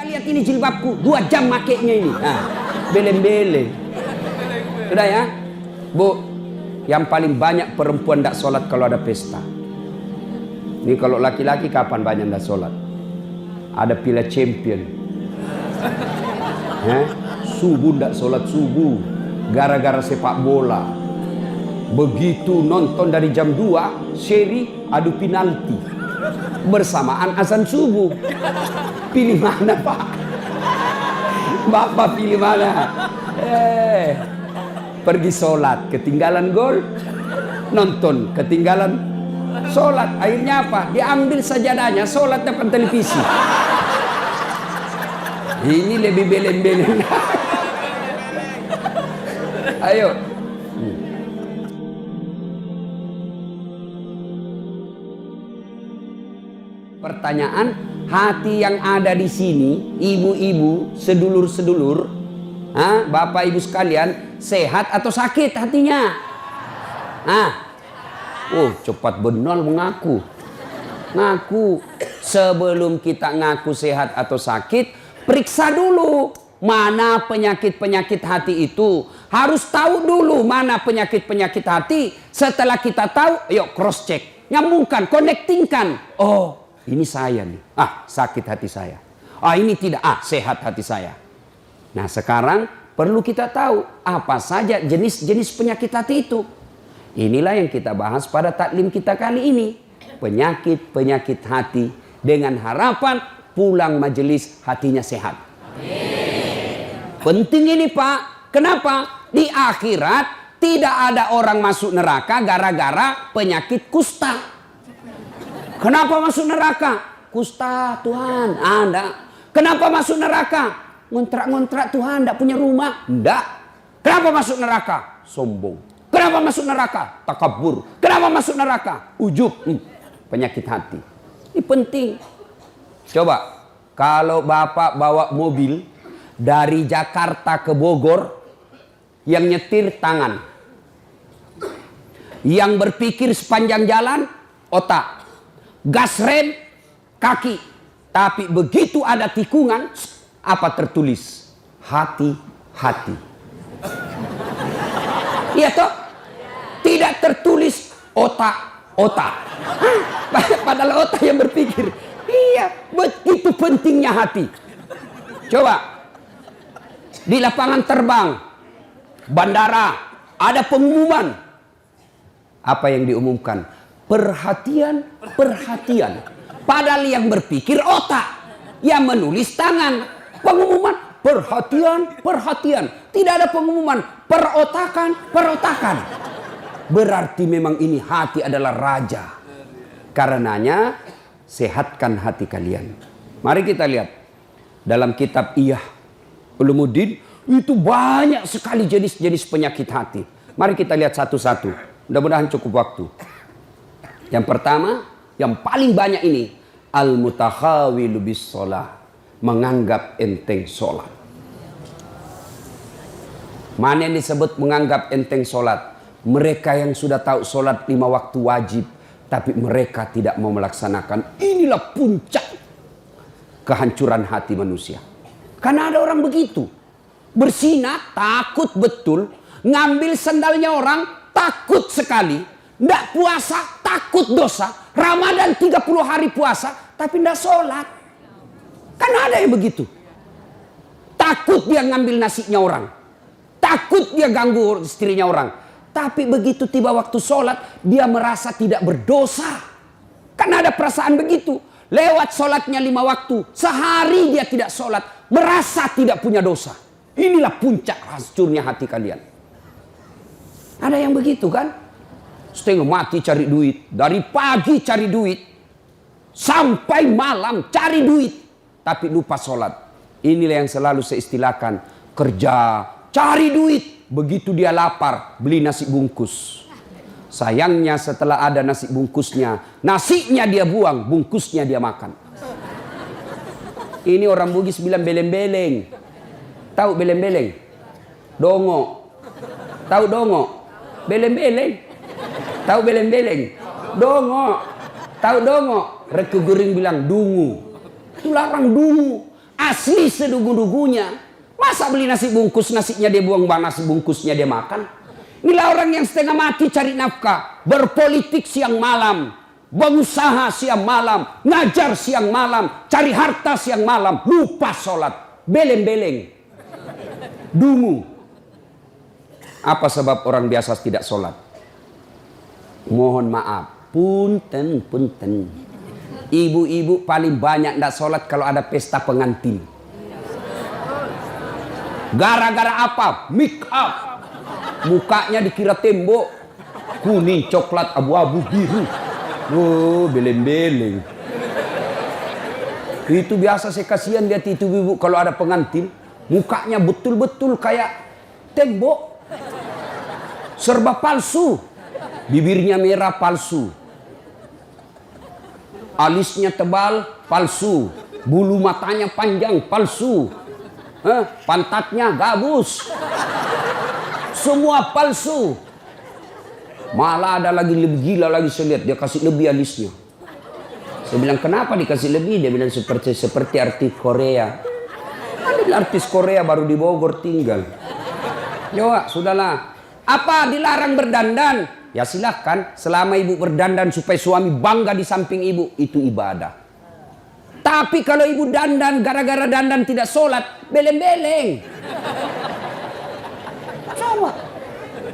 lihat ini jilbabku, 2 jam makainya ini. Nah, beleng-beleng. Sudah ya, Bu. Yang paling banyak perempuan tidak sholat kalau ada pesta. Ini kalau laki-laki kapan banyak tidak sholat? Ada Piala Champion. Subuh tidak sholat subuh, gara-gara sepak bola. Begitu nonton dari jam 2, seri adu penalti bersamaan azan subuh. Pilih mana, Pak? Bapak pilih mana? Pergi sholat, ketinggalan gol. Nonton, ketinggalan sholat. Akhirnya apa? Diambil sajadahnya, sholat depan televisi. Ini lebih beleng-beleng. Ayo. Pertanyaan, hati yang ada di sini, ibu-ibu, sedulur-sedulur, bapak ibu sekalian, sehat atau sakit hatinya? Cepat benar mengaku. Ngaku. Sebelum kita ngaku sehat atau sakit, periksa dulu mana penyakit-penyakit hati itu. Harus tahu dulu mana penyakit-penyakit hati. Setelah kita tahu, yuk cross check, nyambungkan, connectingkan. Oh, ini saya nih, sakit hati saya. Ini tidak, sehat hati saya. Nah sekarang perlu kita tahu apa saja jenis-jenis penyakit hati itu. Inilah yang kita bahas pada taklim kita kali ini. Penyakit-penyakit hati, dengan harapan pulang majelis hatinya sehat. Penting ini Pak. Kenapa? Di akhirat tidak ada orang masuk neraka gara-gara penyakit kusta. Kenapa masuk neraka? Kusta Tuhan. Enggak. Kenapa masuk neraka? Ngontrak-ngontrak Tuhan, enggak punya rumah. Enggak. Kenapa masuk neraka? Sombong. Kenapa masuk neraka? Takabur. Kenapa masuk neraka? Ujub. Penyakit hati. Ini penting. Coba, kalau Bapak bawa mobil dari Jakarta ke Bogor, yang nyetir tangan. Yang berpikir sepanjang jalan, otak. Gas rem, kaki. Tapi begitu ada tikungan, apa tertulis? Hati-hati. Iya toh? Tidak tertulis otak-otak. Padahal otak yang berpikir. Iya, begitu pentingnya hati. Coba. Di lapangan terbang, bandara, ada pengumuman. Apa yang diumumkan? Perhatian, perhatian. Padahal yang berpikir otak, yang menulis tangan. Pengumuman perhatian, perhatian. Tidak ada pengumuman perotakan, perotakan. Berarti memang ini hati adalah raja. Karenanya sehatkan hati kalian. Mari kita lihat dalam kitab Iyah Ulumuddin, itu banyak sekali jenis-jenis penyakit hati. Mari kita lihat satu-satu. Mudah-mudahan cukup waktu. Yang pertama, yang paling banyak ini, al-mutakhawilu bis sholah, menganggap enteng sholat. Mana yang disebut menganggap enteng sholat? Mereka yang sudah tahu sholat 5 waktu wajib, tapi mereka tidak mau melaksanakan. Inilah puncak kehancuran hati manusia. Karena ada orang begitu, bersinat, takut betul, ngambil sandalnya orang, takut sekali, ndak puasa, takut dosa, Ramadan 30 hari puasa, tapi ndak sholat. Kan ada yang begitu. Takut dia ngambil nasinya orang, takut dia ganggu istrinya orang, tapi begitu tiba waktu sholat, dia merasa tidak berdosa. Kan ada perasaan begitu. Lewat sholatnya 5 waktu, sehari dia tidak sholat, merasa tidak punya dosa. Inilah puncak hancurnya hati kalian. Ada yang begitu kan? Setengah mati cari duit. Dari pagi cari duit, sampai malam cari duit, tapi lupa sholat. Inilah yang selalu saya istilahkan, kerja, cari duit. Begitu dia lapar, beli nasi bungkus. Sayangnya setelah ada nasi bungkusnya, nasinya dia buang, bungkusnya dia makan. Ini orang Bugis bilang beleng-beleng. Tahu beleng-beleng? Dongo. Tahu dongo? Beleng-beleng. Tahu beleng-beleng? Dongo. Tahu dongo? Reke Guring bilang dungu. Itu larang dungu. Asli sedugu-dugunya. Masa beli nasi bungkus, nasinya dia buang, nasi bungkusnya dia makan. Inilah orang yang setengah mati cari nafkah. Berpolitik siang malam. Berusaha siang malam. Ngajar siang malam. Cari harta siang malam. Lupa sholat. Beleng-beleng. Dungu. Apa sebab orang biasa tidak sholat? Mohon maaf. Punten. Ibu-ibu paling banyak tidak sholat kalau ada pesta pengantin. Gara-gara apa? Make up. Mukanya dikira tembok. Kuning, coklat, abu-abu, biru. Oh, beleng-beleng. Itu biasa saya kasihan lihat itu ibu kalau ada pengantin. Mukanya betul-betul kayak tembok. Serba palsu. Bibirnya merah palsu. Alisnya tebal palsu. Bulu matanya panjang palsu. Pantatnya gabus. Semua palsu. Malah ada lagi lebih gila lagi saya lihat. Dia kasih lebih alisnya. Saya bilang kenapa dikasih lebih? Dia bilang seperti artis Korea. Ada artis Korea baru di Bogor tinggal. Coba sudahlah. Apa dilarang berdandan? Ya silahkan. Selama ibu berdandan supaya suami bangga di samping ibu. Itu ibadah. Tapi kalau ibu dandan gara-gara dandan tidak sholat. Beleng-beleng. Coba.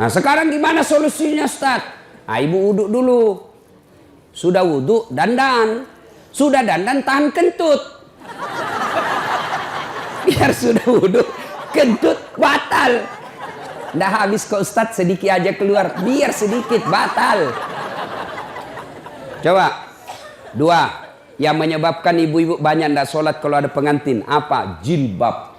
Nah sekarang gimana solusinya Ustaz? Nah, ibu wuduk dulu. Sudah wuduk dandan. Sudah dandan tahan kentut. Biar sudah wuduk kentut batal. Nggak habis kok Ustaz, sedikit aja keluar. Biar sedikit batal. Coba. 2. Yang menyebabkan ibu-ibu banyak nggak sholat kalau ada pengantin. Apa? Jilbab.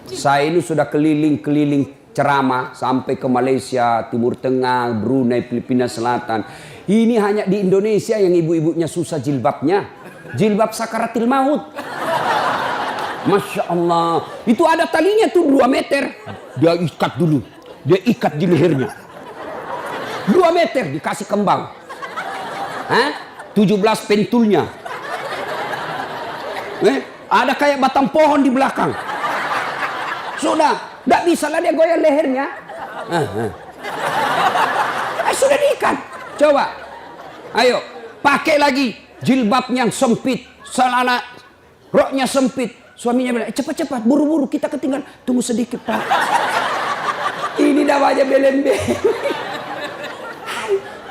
Saya ini sudah keliling-keliling ceramah sampai ke Malaysia, Timur Tengah, Brunei, Filipina Selatan. Ini hanya di Indonesia yang ibu-ibunya susah jilbabnya. Jilbab sakaratil maut. Masya Allah. Itu ada talinya tuh 2 meter. Dia ikat dulu. Dia ikat di lehernya. 2 meter dikasih kembang. 17 pentulnya. Ada kayak batang pohon di belakang. Sudah. Nggak bisa lah dia goyang lehernya. Sudah diikat. Coba. Ayo. Pakai lagi. Jilbab yang sempit. Celana roknya sempit. Suaminya bilang, cepat-cepat. Buru-buru kita ketinggalan. Tunggu sedikit Pak. Ini namanya beleng-beleng.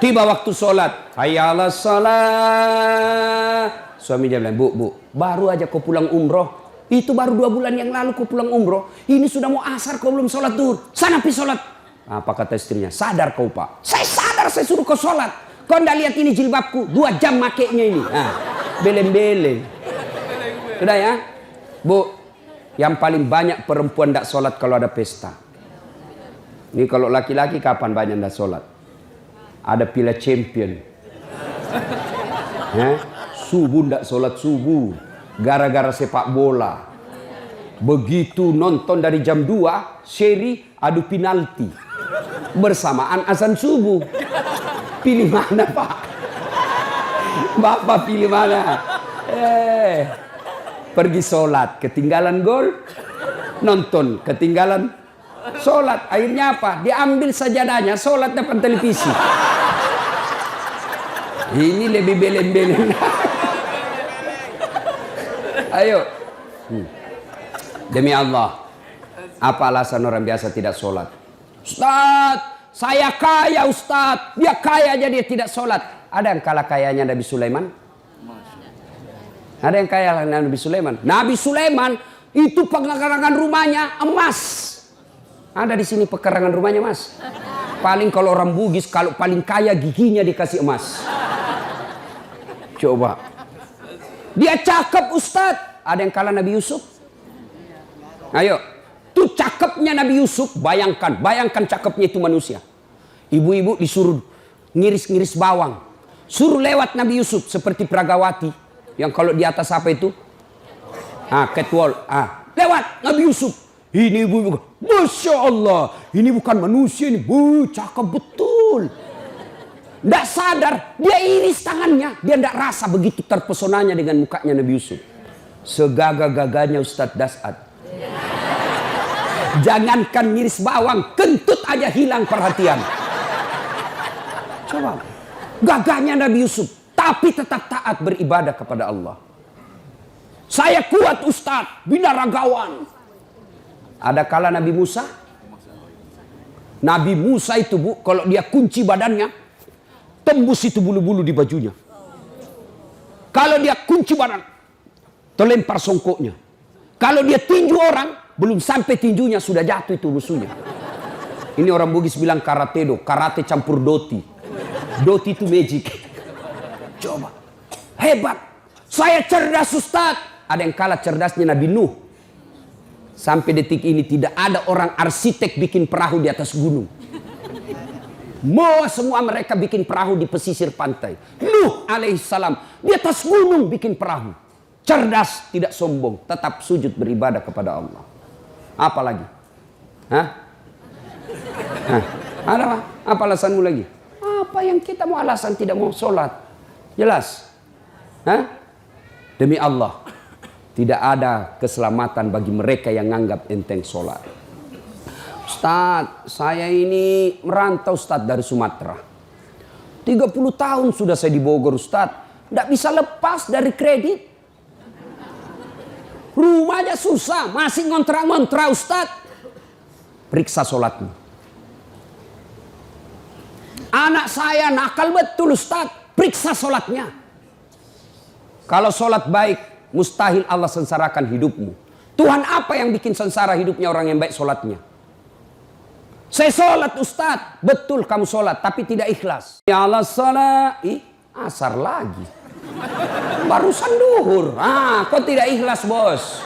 Tiba waktu sholat. Hayya 'alas shalah. Suaminya bilang, Bu. Baru aja kau pulang umroh. Itu baru 2 bulan yang lalu kau pulang umroh. Ini sudah mau asar kau belum sholat duhur. Sana pergi sholat. Apa kata istrinya? Sadar kau Pak. Saya sadar, saya suruh kau sholat. Kau ndak lihat ini jilbabku. 2 jam makainya ini. Beleng-beleng. Sudah ya. Bu. Yang paling banyak perempuan ndak sholat kalau ada pesta. Ini kalau laki-laki kapan banyak ndak sholat? Ada Piala Champion. Subuh ndak sholat subuh. Gara-gara sepak bola. Begitu nonton dari jam 2, seri adu penalti. Bersamaan azan subuh. Pilih mana Pak? Bapak pilih mana? Pergi sholat, ketinggalan gol. Nonton, ketinggalan sholat. Akhirnya apa? Diambil sajadahnya, sholat depan televisi. Ini lebih beleng-beleng. Ayo. Demi Allah. Apa alasan orang biasa tidak sholat? Ustaz, saya kaya Ustaz. Dia kaya aja dia tidak sholat. Ada yang kalah kayanya Nabi Sulaiman? Ada yang kaya Nabi Sulaiman? Nabi Sulaiman itu pekarangan rumahnya emas. Ada di sini pekarangan rumahnya emas. Paling kalau orang Bugis, kalau paling kaya giginya dikasih emas. Coba. Dia cakep Ustadz. Ada yang kalah Nabi Yusuf? Ayo. Tuh cakepnya Nabi Yusuf. Bayangkan cakepnya itu manusia. Ibu-ibu disuruh ngiris-ngiris bawang. Suruh lewat Nabi Yusuf. Seperti Pragawati. Yang kalau di atas apa itu? Catwalk. Lewat Nabi Yusuf. Ini ibu-ibu. Masya Allah. Ini bukan manusia ini. Cakep betul. Tidak sadar, dia iris tangannya. Dia tidak rasa begitu terpesonanya dengan mukanya Nabi Yusuf. Segagah-gagahnya Ustadz Dasat. Jangankan ngiris bawang, kentut aja hilang perhatian. Coba. Gagahnya Nabi Yusuf, tapi tetap taat beribadah kepada Allah. Saya kuat Ustadz, binaragawan. Ada kala Nabi Musa. Nabi Musa itu bu, kalau dia kunci badannya, tembus itu bulu-bulu di bajunya. Kalau dia kunci badan, terlempar songkoknya. Kalau dia tinju orang, belum sampai tinjunya sudah jatuh itu musuhnya. Ini orang Bugis bilang karate do, karate campur doti. Doti itu magic. Coba, hebat. Saya cerdas Ustaz. Ada yang kalah cerdasnya Nabi Nuh. Sampai detik ini tidak ada orang arsitek bikin perahu di atas gunung. Semua mereka bikin perahu di pesisir pantai. Nuh alaihissalam di atas gunung bikin perahu. Cerdas, tidak sombong, tetap sujud beribadah kepada Allah. Apa lagi? Hah? Ada apa? Apa alasanmu lagi? Apa yang kita mau alasan tidak mau sholat? Jelas? Hah? Demi Allah, tidak ada keselamatan bagi mereka yang menganggap enteng sholat. Ustadz, saya ini merantau Ustadz dari Sumatera. 30 tahun sudah saya di Bogor Ustadz. Tidak bisa lepas dari kredit. Rumahnya susah, masih ngontrak-ngontrak Ustadz. Periksa sholatmu. Anak saya nakal betul Ustadz. Periksa sholatnya. Kalau sholat baik, mustahil Allah sengsarakan hidupmu. Tuhan apa yang bikin sengsara hidupnya orang yang baik sholatnya? Saya sholat Ustadz. Betul kamu sholat, tapi tidak ikhlas. Ya Allah sholat. Asar lagi. Barusan duhur. Kok tidak ikhlas bos?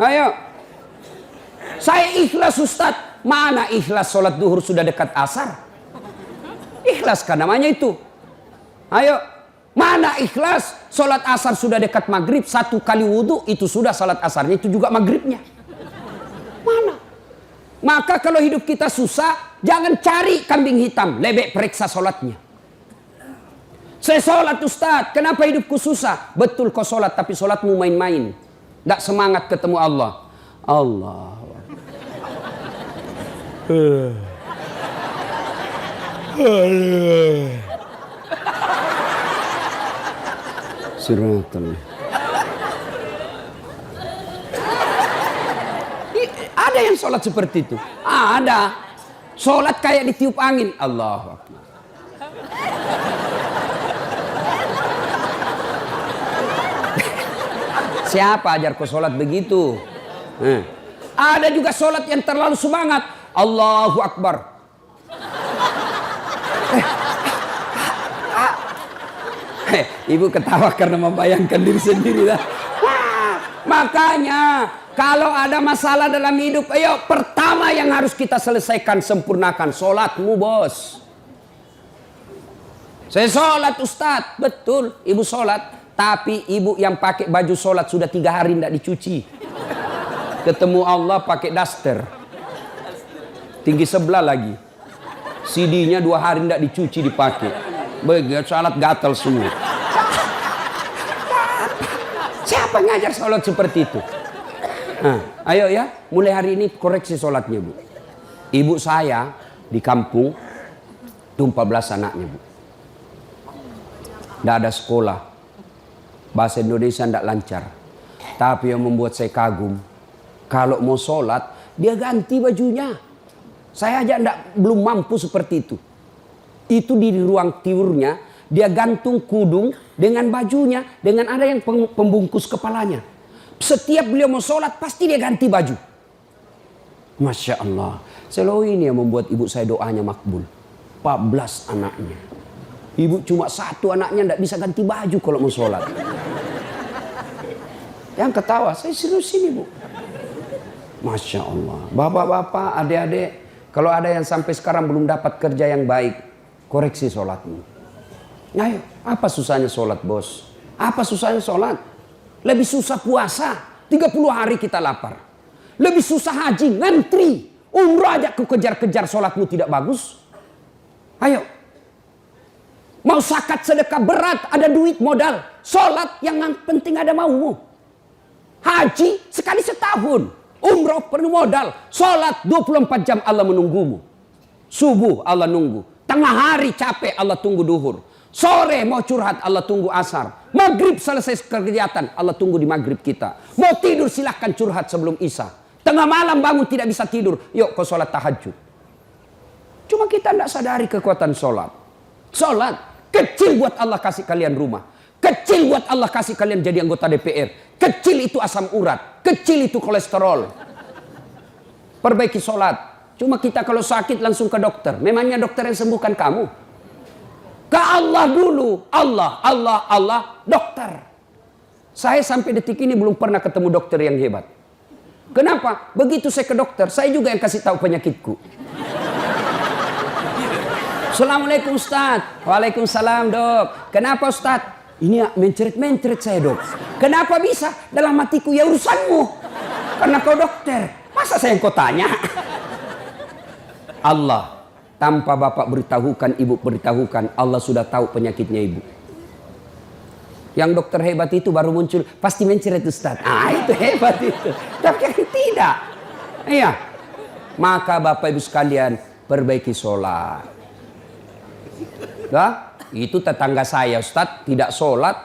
Ayo. Saya ikhlas Ustadz. Mana ikhlas sholat duhur sudah dekat asar? Ikhlas kan namanya itu. Ayo. Mana ikhlas sholat asar sudah dekat maghrib. 1 kali wudhu itu sudah sholat asarnya. Itu juga maghribnya. Mana? Maka kalau hidup kita susah, jangan cari kambing hitam. Lebih periksa sholatnya. Saya sholat Ustadz. Kenapa hidupku susah? Betul kau sholat, tapi sholatmu main-main. Tidak semangat ketemu Allah. Allah. Siratal. Ada yang sholat seperti itu. Ada. Sholat kayak ditiup angin. Allahu Akbar. Siapa ajar kau sholat begitu? Ada juga sholat yang terlalu semangat. Allahu Akbar. Ibu ketawa karena membayangkan diri sendiri lah. Makanya kalau ada masalah dalam hidup, ayo pertama yang harus kita selesaikan, sempurnakan sholatmu bos. Saya sholat Ustadz. Betul, ibu sholat. Tapi ibu yang pakai baju sholat sudah 3 hari tidak dicuci. Ketemu Allah pakai daster. Tinggi sebelah lagi. CD-nya 2 hari tidak dicuci dipakai. Begitu sholat gatal semua. Siapa ngajar sholat seperti itu? Ayo ya, mulai hari ini koreksi sholatnya bu. Ibu saya di kampung itu 14 anaknya bu. Tidak ada sekolah. Bahasa Indonesia tidak lancar. Tapi yang membuat saya kagum, kalau mau sholat, dia ganti bajunya. Saya aja belum mampu seperti itu. Itu di ruang tiurnya, dia gantung kudung dengan bajunya, dengan ada yang pembungkus kepalanya. Setiap beliau mau sholat, pasti dia ganti baju. Masya Allah. Selalu ini yang membuat ibu saya doanya makbul. 14 anaknya. Ibu cuma 1 anaknya tidak bisa ganti baju kalau mau sholat. Yang ketawa, saya serius ini bu. Masya Allah. Bapak-bapak, adik-adik, kalau ada yang sampai sekarang belum dapat kerja yang baik, koreksi sholatmu. Ayo, apa susahnya sholat bos? Apa susahnya sholat? Lebih susah puasa, 30 hari kita lapar. Lebih susah haji, ngantri. Umrah aja kejar-kejar sholatmu tidak bagus. Ayo. Mau zakat sedekah berat, ada duit modal. Sholat yang penting ada maumu. Haji sekali setahun. Umroh penuh modal. Sholat 24 jam Allah menunggumu. Subuh Allah nunggu. Tengah hari capek Allah tunggu duhur. Sore mau curhat Allah tunggu asar. Maghrib selesai kegiatan Allah tunggu di maghrib kita. Mau tidur silahkan curhat sebelum isya. Tengah malam bangun tidak bisa tidur. Yuk kau sholat tahajud. Cuma kita tidak sadari kekuatan sholat. Sholat. Kecil buat Allah kasih kalian rumah. Kecil buat Allah kasih kalian jadi anggota DPR. Kecil itu asam urat. Kecil itu kolesterol. Perbaiki sholat. Cuma kita kalau sakit langsung ke dokter. Memangnya dokter yang sembuhkan kamu? Ke Allah dulu. Allah, dokter. Saya sampai detik ini belum pernah ketemu dokter yang hebat. Kenapa? Begitu saya ke dokter, saya juga yang kasih tahu penyakitku. Assalamualaikum Ustaz. Waalaikumsalam dok. Kenapa Ustaz? Ini mencret-mencret saya dok. Kenapa bisa? Dalam hatiku ya urusanmu. Karena kau dokter. Masa saya yang kau tanya? Allah. Tanpa bapak beritahukan, ibu beritahukan. Allah sudah tahu penyakitnya ibu. Yang dokter hebat itu baru muncul. Pasti mencret Ustaz. Itu hebat itu. Tapi kan tidak. Iya. Maka bapak ibu sekalian perbaiki sholat. Nah, itu tetangga saya Ustadz tidak sholat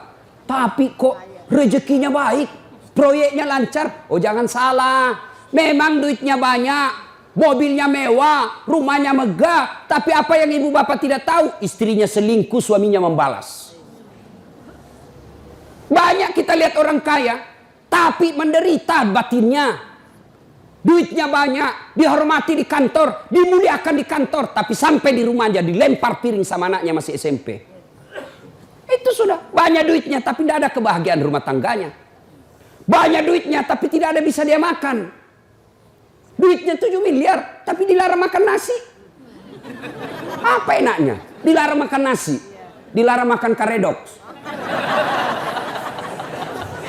tapi kok rezekinya baik, proyeknya lancar. Oh jangan salah, memang duitnya banyak, mobilnya mewah, rumahnya megah, tapi apa yang ibu bapak tidak tahu, istrinya selingkuh, suaminya membalas. Banyak kita lihat orang kaya tapi menderita batinnya. Duitnya banyak, dihormati di kantor, dimuliakan di kantor, tapi sampai di rumahnya dilempar piring sama anaknya masih SMP. Itu sudah banyak duitnya, tapi tidak ada kebahagiaan rumah tangganya. Banyak duitnya, tapi tidak ada bisa dia makan. Duitnya 7 miliar, tapi dilarang makan nasi. Apa enaknya? Dilarang makan nasi, dilarang makan karedok.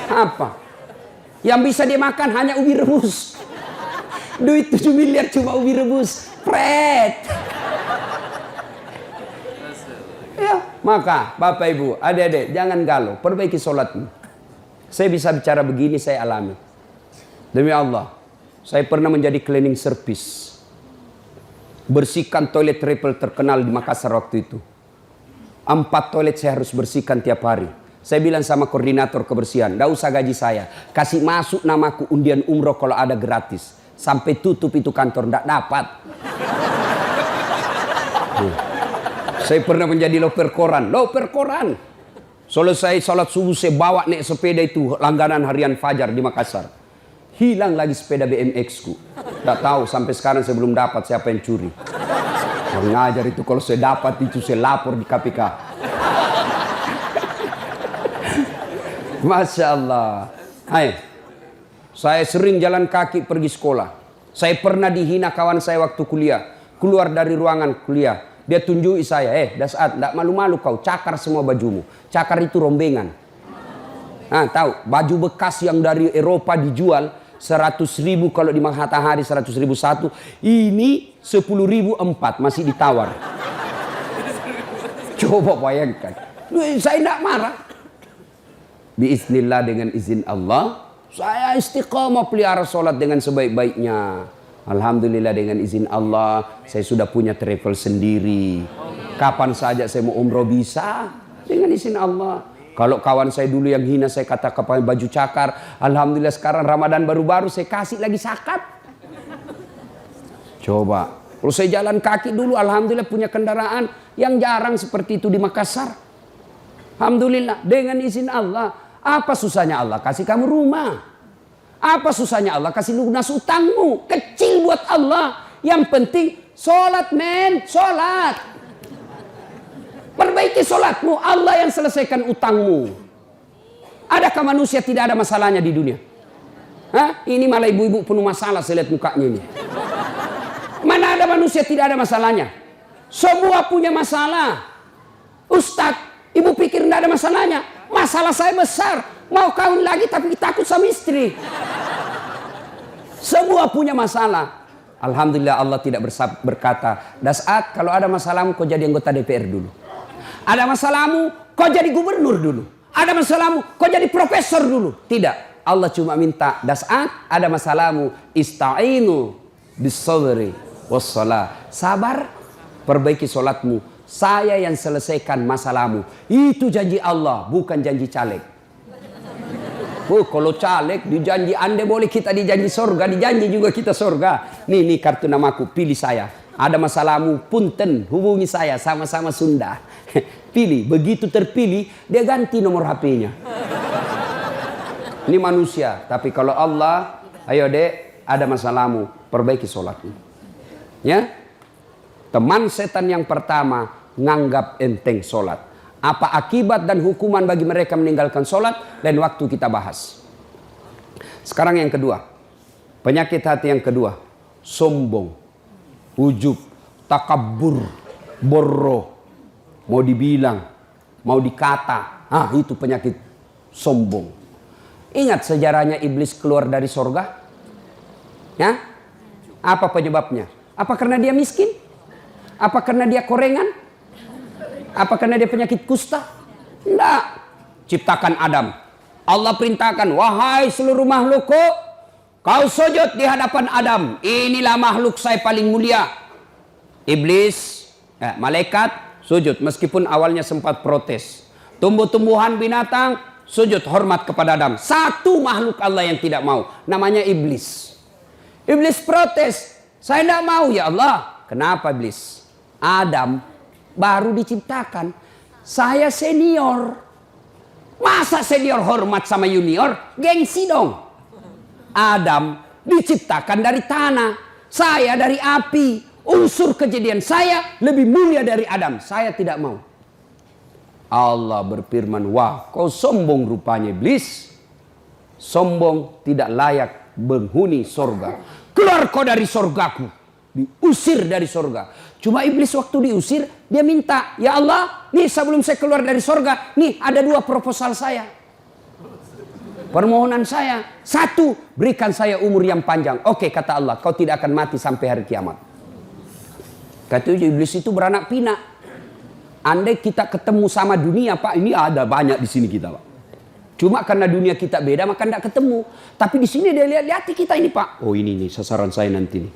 Apa? Yang bisa dia makan hanya ubi rebus. Duit 7 miliar cuma ubi rebus. Pret. Ya, maka Bapak Ibu, adik-adik jangan galau, perbaiki sholatmu. Saya bisa bicara begini, saya alami. Demi Allah, saya pernah menjadi cleaning service. Bersihkan toilet triple terkenal di Makassar waktu itu. 4 toilet saya harus bersihkan tiap hari. Saya bilang sama koordinator kebersihan, tidak usah gaji saya, kasih masuk namaku undian umroh kalau ada gratis. Sampai tutup itu kantor, tidak dapat. Saya pernah menjadi loper koran. Selesai sholat subuh saya bawa naik sepeda itu langganan harian Fajar di Makassar. Hilang lagi sepeda BMX ku. Tidak tahu sampai sekarang saya belum dapat siapa yang curi. Yang ngajar itu kalau saya dapat itu saya lapor di KPK. Masya Allah. Hai. Saya sering jalan kaki pergi sekolah. Saya pernah dihina kawan saya waktu kuliah. Keluar dari ruangan kuliah. Dia tunjuki saya, Dasat, tidak malu-malu kau, cakar semua bajumu. Cakar itu rombengan. Nah, tahu, baju bekas yang dari Eropa dijual 100.000 kalau di Matahari 100.000 satu. Ini 10.000 4, masih ditawar. Coba bayangkan. Saya tidak marah. Biiznillah dengan izin Allah. Saya istiqamah pelihara sholat dengan sebaik-baiknya. Alhamdulillah dengan izin Allah. Saya sudah punya travel sendiri. Kapan saja saya mau umroh bisa. Dengan izin Allah. Kalau kawan saya dulu yang hina saya kata pakai baju cakar. Alhamdulillah sekarang Ramadan baru-baru saya kasih lagi zakat. Coba. Kalau saya jalan kaki dulu Alhamdulillah punya kendaraan. Yang jarang seperti itu di Makassar. Alhamdulillah dengan izin Allah. Apa susahnya Allah kasih kamu rumah? Apa susahnya Allah kasih lunas utangmu? Kecil buat Allah. Yang penting sholat men, sholat. Perbaiki sholatmu, Allah yang selesaikan utangmu. Adakah manusia tidak ada masalahnya di dunia? Hah? Ini malah ibu-ibu penuh masalah saya lihat mukanya ini. Mana ada manusia tidak ada masalahnya? Semua punya masalah. Ustadz, ibu pikir tidak ada masalahnya? Masalah saya besar, mau kawin lagi tapi takut sama istri. Semua punya masalah. Alhamdulillah Allah tidak berkata, Dasat kalau ada masalahmu kau jadi anggota DPR dulu. Ada masalahmu, kau jadi gubernur dulu. Ada masalahmu, kau jadi profesor dulu. Tidak. Allah cuma minta das'at, ada masalahmu, ista'inu bis-sabri was-salah. Sabar, perbaiki solatmu. Saya yang selesaikan masalahmu. Itu janji Allah, bukan janji caleg. Oh, kalau caleg dijanji ande boleh kita dijanji sorga, dijanji juga kita sorga. Nih kartu namaku, pilih saya. Ada masalahmu, punten, hubungi saya, sama-sama Sunda. Pilih, begitu terpilih, dia ganti nomor HP-nya. Ini manusia, tapi kalau Allah, ayo dek, ada masalahmu, perbaiki sholatmu. Ya, teman setan yang pertama, nganggap enteng sholat. Apa akibat dan hukuman bagi mereka meninggalkan sholat, dan waktu kita bahas. Sekarang yang kedua, penyakit hati yang kedua, sombong, ujub, takabur, borro, mau dibilang, mau dikata, itu penyakit sombong. Ingat sejarahnya iblis keluar dari sorga? Ya? Apa penyebabnya? Apa karena dia miskin? Apa karena dia korengan? Apa karena dia penyakit kusta? Tidak. Ciptakan Adam. Allah perintahkan, wahai seluruh makhlukku, kau sujud di hadapan Adam. Inilah makhluk saya paling mulia. Iblis, malaikat, sujud. Meskipun awalnya sempat protes. Tumbuh-tumbuhan, binatang, sujud hormat kepada Adam. Satu makhluk Allah yang tidak mau. Namanya iblis. Iblis protes. Saya tidak mau ya Allah. Kenapa iblis? Adam baru diciptakan. Saya senior. Masa senior hormat sama junior? Gengsi dong. Adam diciptakan dari tanah. Saya dari api. Unsur kejadian saya lebih mulia dari Adam. Saya tidak mau. Allah berfirman, wah kau sombong rupanya iblis. Sombong tidak layak penghuni sorga. Keluar kau dari sorgaku. Diusir dari sorga. Cuma iblis waktu diusir, dia minta, ya Allah, nih sebelum saya keluar dari sorga, nih ada 2 proposal saya. Permohonan saya. 1, berikan saya umur yang panjang. Oke, kata Allah, kau tidak akan mati sampai hari kiamat. Kata iblis itu beranak pinak. Andai kita ketemu sama dunia, Pak, ini ada banyak di sini kita, Pak. Cuma karena dunia kita beda, maka tidak ketemu. Tapi di sini dia lihat kita ini, Pak. Oh ini nih sasaran saya nanti nih.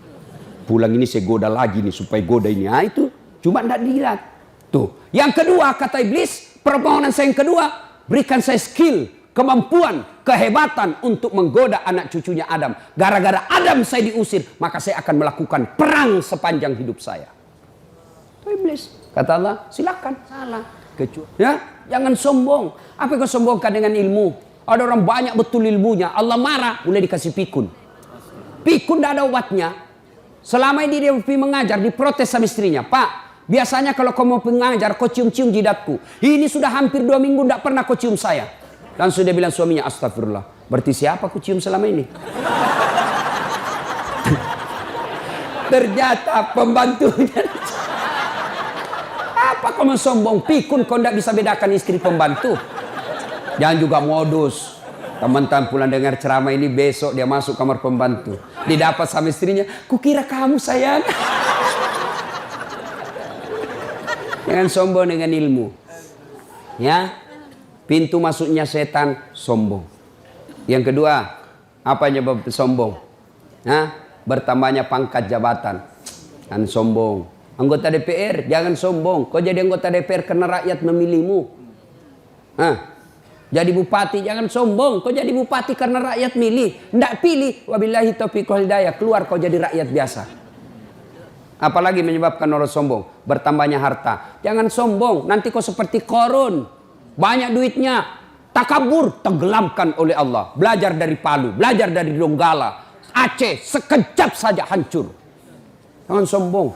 Pulang ini saya goda lagi nih supaya goda ini. Itu cuma tidak dilihat. Tuh. Yang kedua kata iblis, permohonan saya yang kedua, berikan saya skill, kemampuan, kehebatan untuk menggoda anak cucunya Adam. Gara-gara Adam saya diusir, maka saya akan melakukan perang sepanjang hidup saya. Itu iblis. Kata Allah, silakan. Salah. Ya, jangan sombong. Apa yang kau sombongkan dengan ilmu? Ada orang banyak betul ilmunya. Allah marah, mulai dikasih pikun. Pikun tidak ada obatnya. Selama ini dia mengajar, diprotes sama istrinya. Pak, biasanya kalau kau mau mengajar, kau cium-cium jidatku. Ini sudah hampir 2 minggu tidak pernah kau cium saya. Langsung dia bilang suaminya, astagfirullah. Berarti siapa kau cium selama ini? Ternyata pembantunya. Apa kau mau sombong? Pikun kau tidak bisa bedakan istri pembantu. Jangan juga modus. Teman-teman pulang dengar ceramah ini, besok dia masuk kamar pembantu. Didapat sama istrinya, kukira kamu sayang. Jangan sombong dengan ilmu. Ya, pintu masuknya setan sombong. Yang kedua, apa penyebab sombong? Bertambahnya pangkat jabatan. Kan sombong. Anggota DPR, jangan sombong. Kau jadi anggota DPR karena rakyat memilihmu. Jadi bupati, jangan sombong. Kau jadi bupati karena rakyat milih. Tidak pilih, wabillahi taufiq wal hidayah. Keluar kau jadi rakyat biasa. Apalagi menyebabkan orang sombong? Bertambahnya harta. Jangan sombong, nanti kau seperti Qarun. Banyak duitnya. Takabur, tenggelamkan oleh Allah. Belajar dari Palu, belajar dari Donggala, Aceh, sekejap saja hancur. Jangan sombong.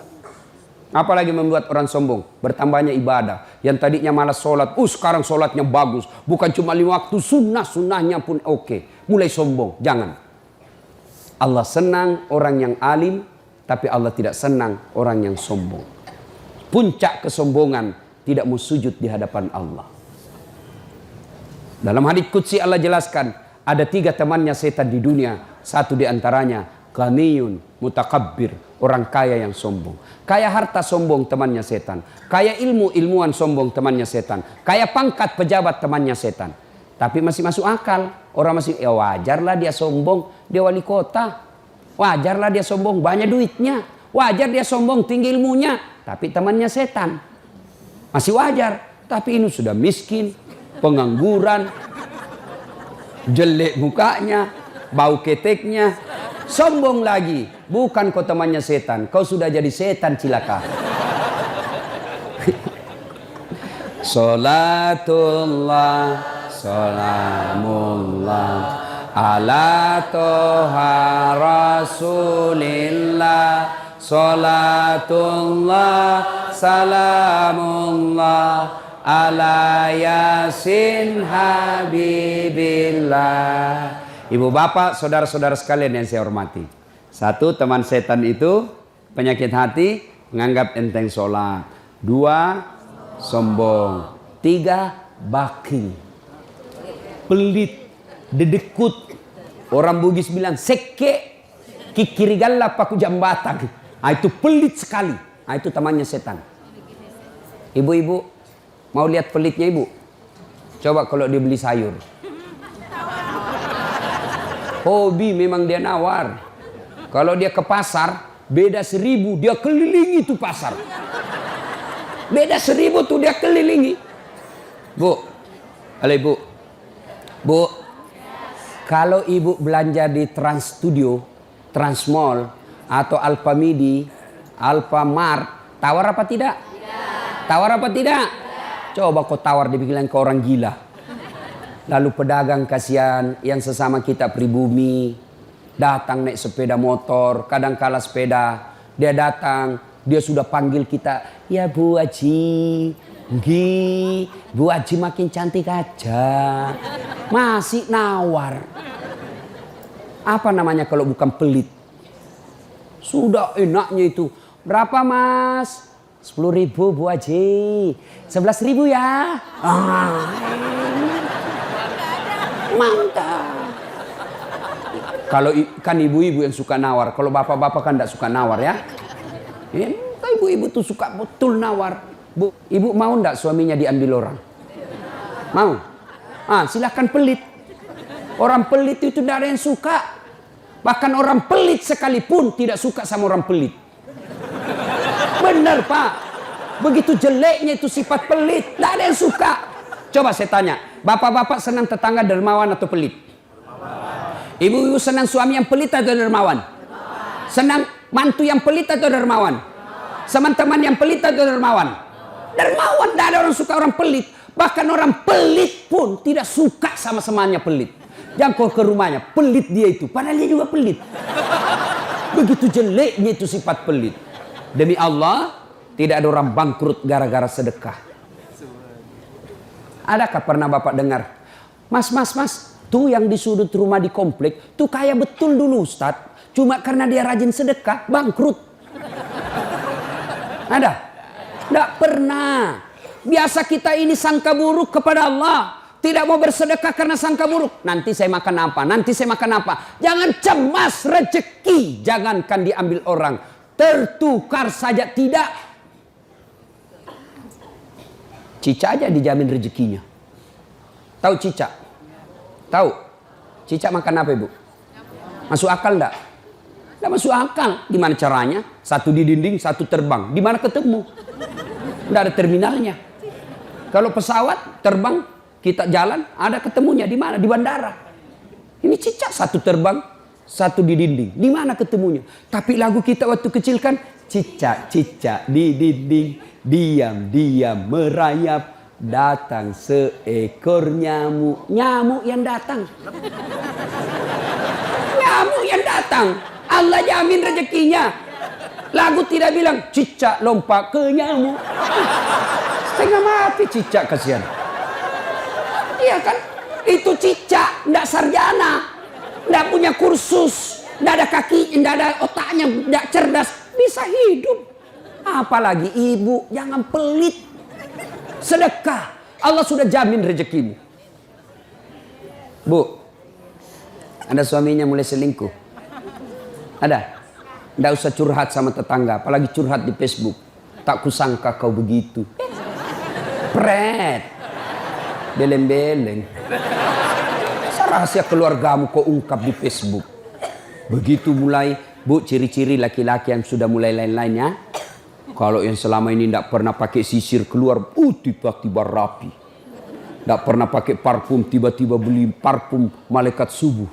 Apalagi membuat orang sombong? Bertambahnya ibadah. Yang tadinya malas sholat, sekarang sholatnya bagus. Bukan cuma 5 waktu, sunnahnya pun oke. Mulai sombong, jangan. Allah senang orang yang alim, tapi Allah tidak senang orang yang sombong. Puncak kesombongan, tidak mau sujud di hadapan Allah. Dalam hadits qudsi Allah jelaskan, ada 3 temannya setan di dunia. Satu di antaranya, ghaniyun, mutakabbir, Orang kaya yang sombong. Kaya harta sombong temannya setan. Kaya ilmu ilmuwan sombong temannya setan. Kaya pangkat pejabat temannya setan. Tapi masih masuk akal. Orang masih ya wajarlah dia sombong, dia wali kota. Wajarlah dia sombong, banyak duitnya. Wajar dia sombong, tinggi ilmunya. Tapi temannya setan. Masih wajar. Tapi ini sudah miskin, pengangguran, jelek mukanya, bau keteknya, sombong lagi. Bukan kau temannya setan, kau sudah jadi setan cilaka. Salatullah, salamullah ala toha rasulillah. Salatullah, salamullah ala yasin habibillah. Ibu bapak, saudara-saudara sekalian yang saya hormati. Satu, teman setan itu penyakit hati, menganggap enteng sholat. Dua, sombong. Tiga, bakil, pelit, dedekut. Orang Bugis bilang seke, kikirigalla paku jambatan. Nah, itu pelit sekali. Nah, itu temannya setan. Ibu-ibu mau lihat pelitnya ibu? Coba kalau dia beli sayur. Hobi memang dia nawar. Kalau dia ke pasar, beda 1000, dia kelilingi tuh pasar. Beda 1000 tuh dia kelilingi. Bu, halo ibu. Bu, kalau ibu belanja di Trans Studio, Trans Mall, atau Alfamidi, Alfamart, tawar apa tidak? Tidak. Tawar apa tidak? Tidak. Coba kau tawar, dibilang ke orang gila. Lalu pedagang kasihan yang sesama kita pribumi. Datang naik sepeda motor, kadang kala sepeda. Dia datang, dia sudah panggil kita. Ya Bu Haji, Bu Haji makin cantik aja. Masih nawar. Apa namanya kalau bukan pelit? Sudah enaknya itu. Berapa mas? 10.000 Bu Haji. 11.000 ya. Mantap. Kalau kan ibu-ibu yang suka nawar, kalau bapak-bapak kan tidak suka nawar ya. Ibu-ibu tuh suka betul nawar. Bu, ibu mau tidak suaminya diambil orang? Mau? Silahkan pelit. Orang pelit itu tidak ada yang suka. Bahkan orang pelit sekalipun tidak suka sama orang pelit. Benar Pak. Begitu jeleknya itu sifat pelit, tidak ada yang suka. Coba saya tanya, bapak-bapak senang tetangga dermawan atau pelit? Ibu-ibu senang suami yang pelit atau dermawan? Senang mantu yang pelit atau dermawan? Teman-teman yang pelit atau dermawan? Dermawan, tidak ada orang suka orang pelit. Bahkan orang pelit pun tidak suka sama semuanya pelit. Jangan kau ke rumahnya, pelit dia itu. Padahal dia juga pelit. Begitu jeleknya itu sifat pelit. Demi Allah, tidak ada orang bangkrut gara-gara sedekah. Adakah pernah bapak dengar? Mas, tuh yang di sudut rumah di komplek, tuh kaya betul dulu Ustadz. Cuma karena dia rajin sedekah, bangkrut. Ada? Tidak pernah. Biasa kita ini sangka buruk kepada Allah. Tidak mau bersedekah karena sangka buruk. Nanti saya makan apa? Nanti saya makan apa? Jangan cemas rezeki. Jangankan diambil orang. Tertukar saja tidak. Cica aja dijamin rezekinya. Tahu cicak? Tahu? Cicak makan apa ibu? Masuk akal enggak? Enggak masuk akal. Gimana caranya? Satu di dinding, satu terbang. Di mana ketemu? Enggak ada terminalnya. Kalau pesawat terbang, kita jalan, ada ketemunya. Di mana? Di bandara. Ini cicak satu terbang, satu di dinding. Di mana ketemunya? Tapi lagu kita waktu kecil kan, cicak-cicak di dinding, diam-diam merayap. Datang seekor nyamuk. Nyamuk yang datang. Nyamuk yang datang. Allah jamin rezekinya. Lagu tidak bilang cicak lompat ke nyamuk. Setengah mati cicak, kasihan. Iya kan? Itu cicak, tidak sarjana, tidak punya kursus, tidak ada kaki, tidak ada otaknya, tidak cerdas, bisa hidup. Apalagi ibu, jangan pelit. Sedekah, Allah sudah jamin rezekimu. Bu, ada suaminya mulai selingkuh? Ada? Nggak usah curhat sama tetangga, apalagi curhat di Facebook. Tak kusangka kau begitu. Pret. Beleng-beleng. Rahasia keluargamu kau ungkap di Facebook. Begitu mulai, Bu, ciri-ciri laki-laki yang sudah mulai lain-lainnya. Kalau yang selama ini tidak pernah pakai sisir keluar, tiba-tiba rapi. Tidak pernah pakai parfum, tiba-tiba beli parfum malaikat subuh.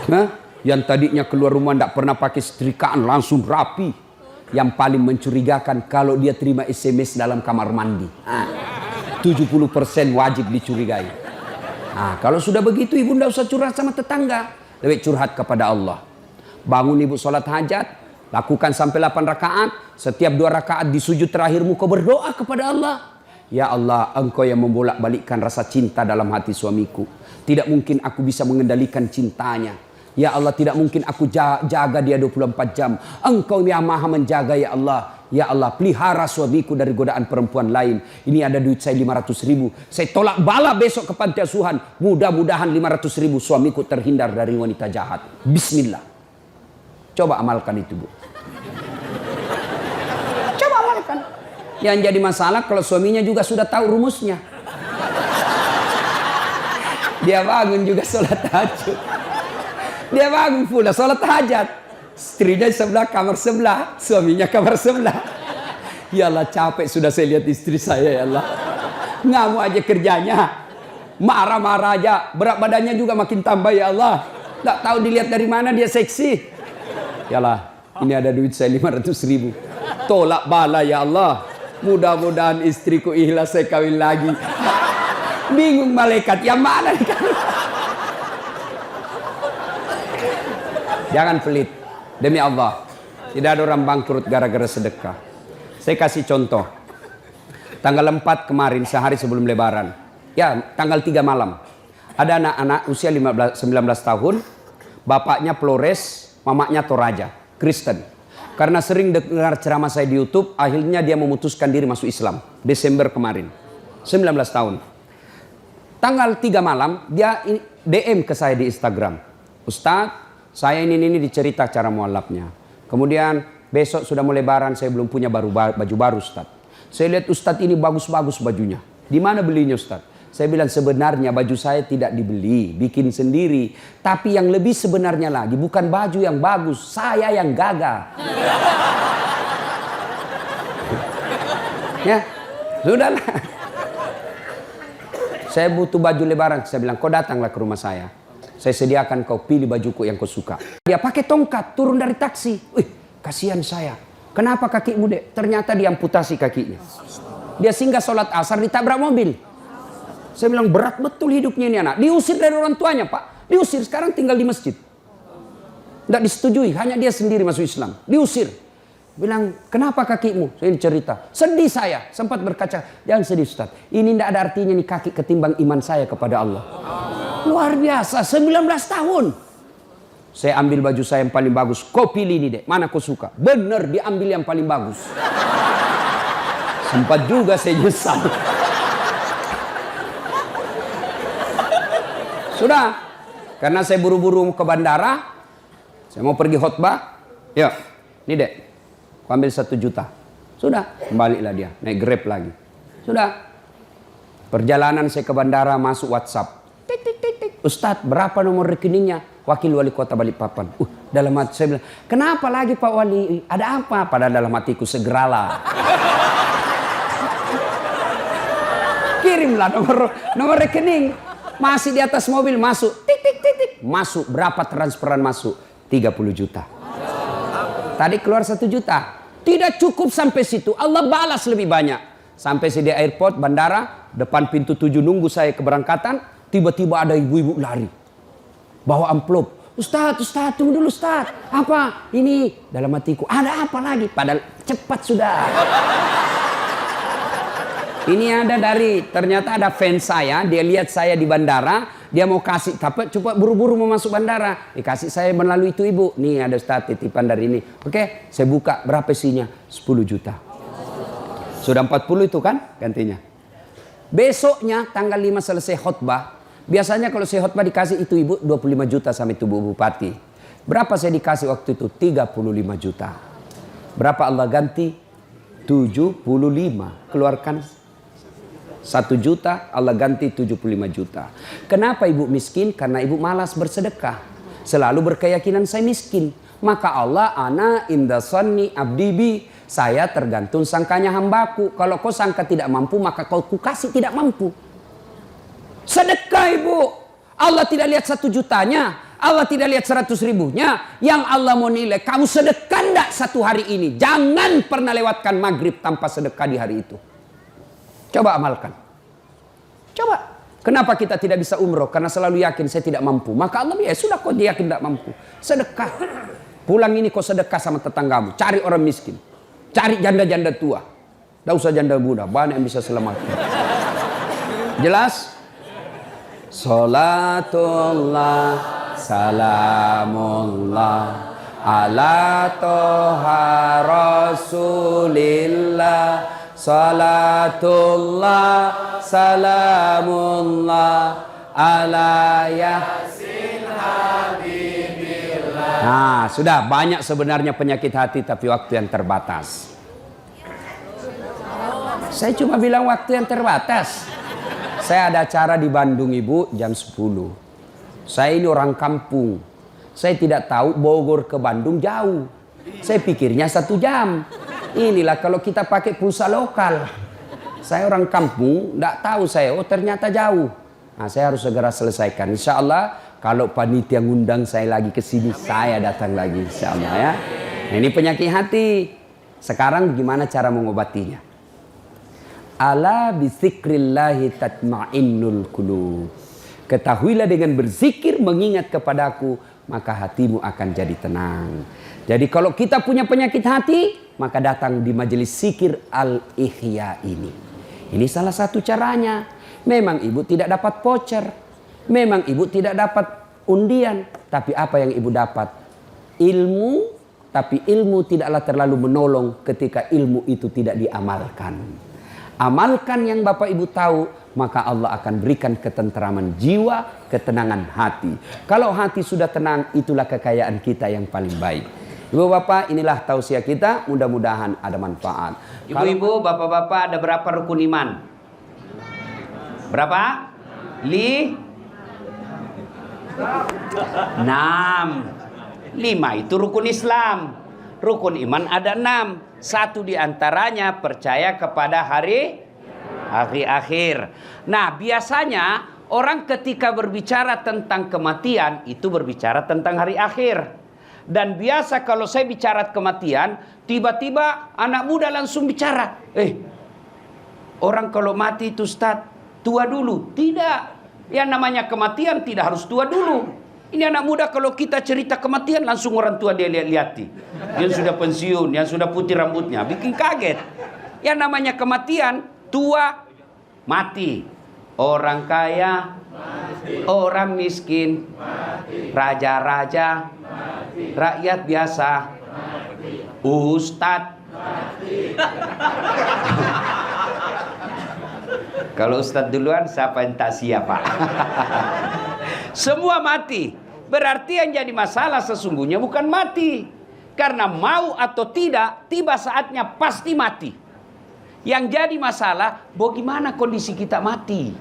Nah, yang tadinya keluar rumah tidak pernah pakai setrikaan, langsung rapi. Yang paling mencurigakan kalau dia terima SMS dalam kamar mandi. 70% wajib dicurigai. Nah, kalau sudah begitu ibu tidak usah curhat sama tetangga. Lebih curhat kepada Allah. Bangun ibu sholat hajat. Lakukan sampai 8 rakaat. Setiap 2 rakaat di sujud terakhirmu kau berdoa kepada Allah. Ya Allah, engkau yang membolak-balikkan rasa cinta dalam hati suamiku. Tidak mungkin aku bisa mengendalikan cintanya. Ya Allah, tidak mungkin aku jaga dia 24 jam. Engkau yang maha menjaga ya Allah. Ya Allah, pelihara suamiku dari godaan perempuan lain. Ini ada duit saya 500.000. Saya tolak bala besok ke panti asuhan. Mudah-mudahan 500.000 suamiku terhindar dari wanita jahat. Bismillah. Coba amalkan itu, Bu. Coba amalkan. Yang jadi masalah kalau suaminya juga sudah tahu rumusnya. Dia bangun juga sholat tahajud. Dia bangun pula sholat hajat. Istrinya sebelah, kamar sebelah. Suaminya kamar sebelah. Ya Allah, capek sudah saya lihat istri saya, ya Allah. Ngamuk aja kerjanya. Marah-marah aja. Berat badannya juga makin tambah, ya Allah. Tak tahu dilihat dari mana dia seksi. Ya Allah, ini ada duit saya 500.000. Tolak bala, ya Allah. Mudah-mudahan istriku ikhlas saya kawin lagi. Bingung malaikat, yang mana nih? Jangan pelit. Demi Allah. Tidak ada orang bangkrut gara-gara sedekah. Saya kasih contoh. Tanggal 4 kemarin, sehari sebelum lebaran. Ya, tanggal 3 malam. Ada anak-anak usia 19 tahun. Bapaknya Flores, mamanya Toraja. Kristen. Karena sering dengar ceramah saya di YouTube, akhirnya dia memutuskan diri masuk Islam. Desember kemarin. 19 tahun. Tanggal 3 malam, dia DM ke saya di Instagram. Ustadz, saya ini dicerita cara mualafnya. Kemudian besok sudah mau lebaran, saya belum punya baju baru, Ustaz. Saya lihat Ustaz ini bagus-bagus bajunya. Di mana belinya, Ustaz? Saya bilang sebenarnya baju saya tidak dibeli, bikin sendiri. Tapi yang lebih sebenarnya lagi, bukan baju yang bagus, saya yang gagah. Ya, sudahlah. Saya butuh baju lebaran. Saya bilang, kau datanglah ke rumah saya. Saya sediakan kau pilih bajuku yang kau suka. Dia pakai tongkat turun dari taksi. Wih, kasihan saya. Kenapa kakimu, Dek? Ternyata diamputasi kakinya. Dia singgah sholat asar ditabrak mobil. Saya bilang berat betul hidupnya ini anak. Diusir dari orang tuanya, Pak. Diusir, sekarang tinggal di masjid. Tidak disetujui, hanya dia sendiri masuk Islam. Diusir. Bilang, kenapa kakimu? Saya cerita. Sedih saya. Sempat berkaca. Jangan sedih, Ustaz. Ini tidak ada artinya nih kaki ketimbang iman saya kepada Allah. Luar biasa, 19 tahun. Saya ambil baju saya yang paling bagus. Kau pilih ini, Dek. Mana kau suka? Bener, diambil yang paling bagus. Sempat juga saya nyesal. Sudah. Karena saya buru-buru ke bandara. Saya mau pergi khotbah. Ya, ini, Dek. Kau ambil 1 juta. Sudah. Kembalilah dia. Naik Grab lagi. Sudah. Perjalanan saya ke bandara, masuk WhatsApp. Ustadz, berapa nomor rekeningnya? Wakil Wali Kota Balikpapan. Dalam hati saya bilang, kenapa lagi Pak Wali? Ada apa? Padahal dalam hatiku, segeralah. Kirimlah nomor rekening. Masih di atas mobil, masuk. Tik, tik, tik, tik. Masuk, berapa transferan masuk? 30 juta. Tadi keluar 1 juta. Tidak cukup sampai situ. Allah balas lebih banyak. Sampai saya di airport, bandara, depan pintu 7 nunggu saya keberangkatan. Tiba-tiba ada ibu-ibu lari. Bawa amplop. Ustadz, tunggu dulu Ustadz. Apa? Ini dalam hatiku. Ada apa lagi? Padahal cepat sudah. Ini ada ternyata ada fans saya. Dia lihat saya di bandara. Dia mau kasih. Tapi coba buru-buru mau masuk bandara. Dikasih saya melalui itu ibu. Nih ada Ustadz titipan dari ini. Oke, saya buka. Berapa isinya? 10 juta. Sudah 40 itu kan gantinya. Besoknya tanggal 5 selesai khutbah. Biasanya kalau saya khutbah dikasih itu ibu 25 juta sama itu Bu Bupati. Berapa saya dikasih waktu itu? 35 juta. Berapa Allah ganti? 75. Keluarkan 1 juta, Allah ganti 75 juta. Kenapa ibu miskin? Karena ibu malas bersedekah. Selalu berkeyakinan saya miskin. Maka Allah, ana inda sanni abdibi. Saya tergantung sangkanya hambaku. Kalau kau sangka tidak mampu, maka kau kasih tidak mampu. Sedekah ibu. Allah tidak lihat 1 jutanya. Allah tidak lihat 100 ribunya. Yang Allah mau nilai, kamu sedekah enggak 1 hari ini. Jangan pernah lewatkan maghrib tanpa sedekah di hari itu. Coba amalkan. Coba. Kenapa kita tidak bisa umroh? Karena selalu yakin saya tidak mampu. Maka Allah, ya sudah kau yakin tidak mampu. Sedekah. Pulang ini kau sedekah sama tetanggamu. Cari orang miskin. Cari janda-janda tua. Tidak usah janda muda. Banyak yang bisa selamatkan. Jelas? Salatullah, salamullah ala toha rasulillah. Salatullah, salamullah ala yasin habibillah. Nah, sudah banyak sebenarnya penyakit hati, tapi waktu yang terbatas. Saya cuma bilang waktu yang terbatas. Saya ada acara di Bandung ibu jam 10. Saya ini orang kampung. Saya tidak tahu Bogor ke Bandung jauh. Saya pikirnya 1 jam. Inilah kalau kita pakai pulsa lokal. Saya orang kampung, tidak tahu saya. Oh ternyata jauh. Nah saya harus segera selesaikan. Insya Allah kalau panitia ngundang saya lagi ke sini, saya datang lagi. Insya Allah ya. Nah, ini penyakit hati. Sekarang gimana cara mengobatinya? Ala bizikrillahi tatma'innul qulub. Ketahuilah dengan berzikir mengingat kepadaku, maka hatimu akan jadi tenang. Jadi kalau kita punya penyakit hati, maka datang di majelis zikir Al-Ihya ini. Ini salah satu caranya. Memang ibu tidak dapat voucher. Memang ibu tidak dapat undian. Tapi apa yang ibu dapat? Ilmu. Tapi ilmu tidaklah terlalu menolong ketika ilmu itu tidak diamalkan. Amalkan yang Bapak Ibu tahu, maka Allah akan berikan ketenteraman jiwa, ketenangan hati. Kalau hati sudah tenang, itulah kekayaan kita yang paling baik. Ibu bapak, inilah tausiah kita, mudah-mudahan ada manfaat. Ibu-ibu, bapak-bapak, ada berapa rukun iman? Berapa? 6. 5 itu rukun Islam. Rukun iman ada 6. 1 diantaranya percaya kepada hari akhir. Nah biasanya orang ketika berbicara tentang kematian itu berbicara tentang hari akhir. Dan biasa kalau saya bicara kematian, tiba-tiba anak muda langsung bicara. Orang kalau mati itu Ustaz, tua dulu. Tidak. Yang namanya kematian tidak harus tua dulu. Ini anak muda kalau kita cerita kematian langsung orang tua dia lihat-lihati. Yang sudah pensiun, yang sudah putih rambutnya. Bikin kaget. Yang namanya kematian, tua, mati. Orang kaya, mati. Orang miskin, mati. Raja-raja, mati. Rakyat biasa, mati. Ustadz, mati. Kalau ustadz duluan, siapa yang tak siapa? Semua mati. Berarti yang jadi masalah sesungguhnya bukan mati. Karena mau atau tidak, tiba saatnya pasti mati. Yang jadi masalah, bagaimana kondisi kita mati.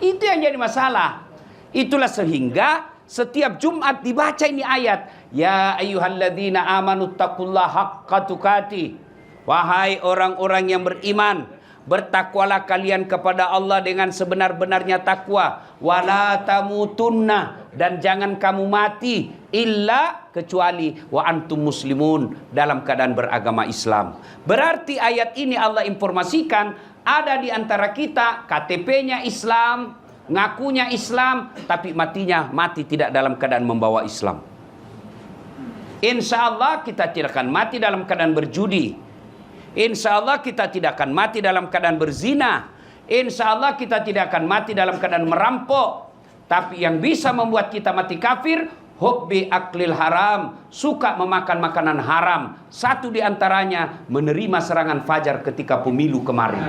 Itu yang jadi masalah. Itulah sehingga setiap Jumat dibaca ini ayat. Ya ayyuhalladzina amanu taqullaha haqqa tuqatih. Wahai orang-orang yang beriman, bertakwalah kalian kepada Allah dengan sebenar-benarnya takwa. Wala tamutunna, dan jangan kamu mati illa kecuali wa antum muslimun, dalam keadaan beragama Islam. Berarti ayat ini Allah informasikan ada di antara kita KTP-nya Islam, ngakunya Islam, tapi mati tidak dalam keadaan membawa Islam. Insya Allah kita tidak akan mati dalam keadaan berjudi. Insya Allah kita tidak akan mati dalam keadaan berzina. Insya Allah kita tidak akan mati dalam keadaan merampok. Tapi yang bisa membuat kita mati kafir, hubbi aklil haram, suka memakan makanan haram. Satu di antaranya menerima serangan fajar ketika pemilu kemarin.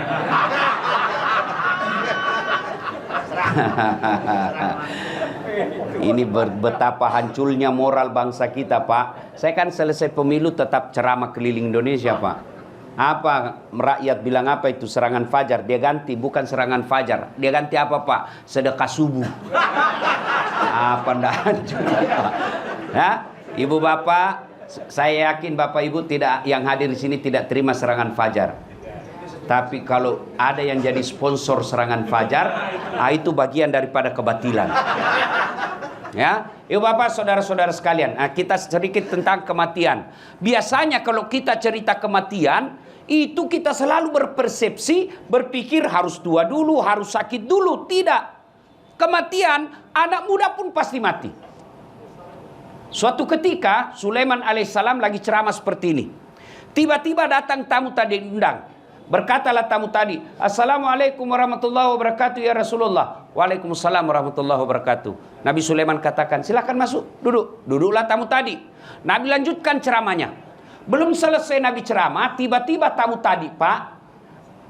Ini betapa hancurnya moral bangsa kita, Pak. Saya kan selesai pemilu tetap ceramah keliling Indonesia, Pak. Apa rakyat bilang apa itu serangan fajar? Dia ganti bukan serangan fajar. Dia ganti apa, Pak? Sedekah subuh. Apa ndak hancur, Pak? Ya, Ibu Bapak, saya yakin Bapak Ibu tidak yang hadir di sini tidak terima serangan fajar. Tapi kalau ada yang jadi sponsor serangan fajar, itu bagian daripada kebatilan. Ya, Ibu Bapak, saudara-saudara sekalian, kita sedikit tentang kematian. Biasanya kalau kita cerita kematian, itu kita selalu berpersepsi, berpikir harus tua dulu, harus sakit dulu. Tidak. Kematian, anak muda pun pasti mati. Suatu ketika, Sulaiman alaihissalam lagi ceramah seperti ini. Tiba-tiba datang tamu tadi diundang. Berkatalah tamu tadi, Assalamualaikum warahmatullahi wabarakatuh ya Rasulullah. Waalaikumsalam warahmatullahi wabarakatuh. Nabi Sulaiman katakan, silakan masuk, duduk. Duduklah tamu tadi. Nabi lanjutkan ceramahnya. Belum selesai Nabi ceramah, tiba-tiba tamu tadi, Pak,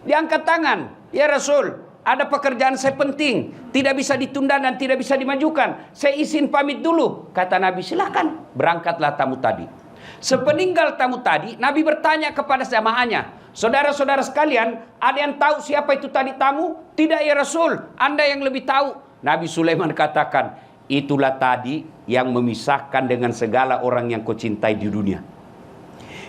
diangkat tangan. Ya Rasul, ada pekerjaan saya penting, tidak bisa ditunda dan tidak bisa dimajukan. Saya izin pamit dulu. Kata Nabi, silakan. Berangkatlah tamu tadi. Sepeninggal tamu tadi, Nabi bertanya kepada jamaahnya, saudara-saudara sekalian, ada yang tahu siapa itu tadi tamu? Tidak ya Rasul, Anda yang lebih tahu. Nabi Sulaiman katakan, itulah tadi yang memisahkan dengan segala orang yang kau cintai di dunia.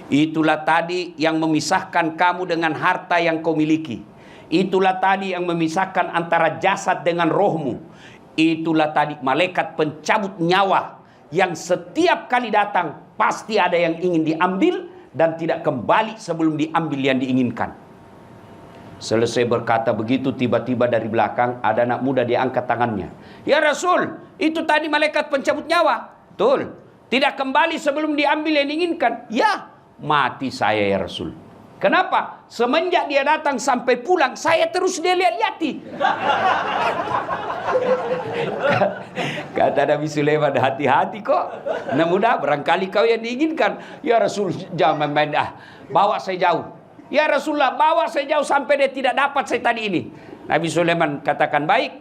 Itulah tadi yang memisahkan kamu dengan harta yang kau miliki. Itulah tadi yang memisahkan antara jasad dengan rohmu. Itulah tadi malaikat pencabut nyawa yang setiap kali datang pasti ada yang ingin diambil dan tidak kembali sebelum diambil yang diinginkan. Selesai berkata begitu, tiba-tiba dari belakang ada anak muda, diangkat tangannya. Ya Rasul, itu tadi malaikat pencabut nyawa. Betul. Tidak kembali sebelum diambil yang diinginkan. Ya, mati saya ya Rasul. Kenapa? Semenjak dia datang sampai pulang, saya terus dia lihat-lihati. Kata Nabi Sulaiman, hati-hati kok. Nah mudah, barangkali kau yang diinginkan. Ya Rasul, jangan main bawa saya jauh. Ya Rasulullah, bawa saya jauh sampai dia tidak dapat saya tadi ini. Nabi Sulaiman katakan, baik.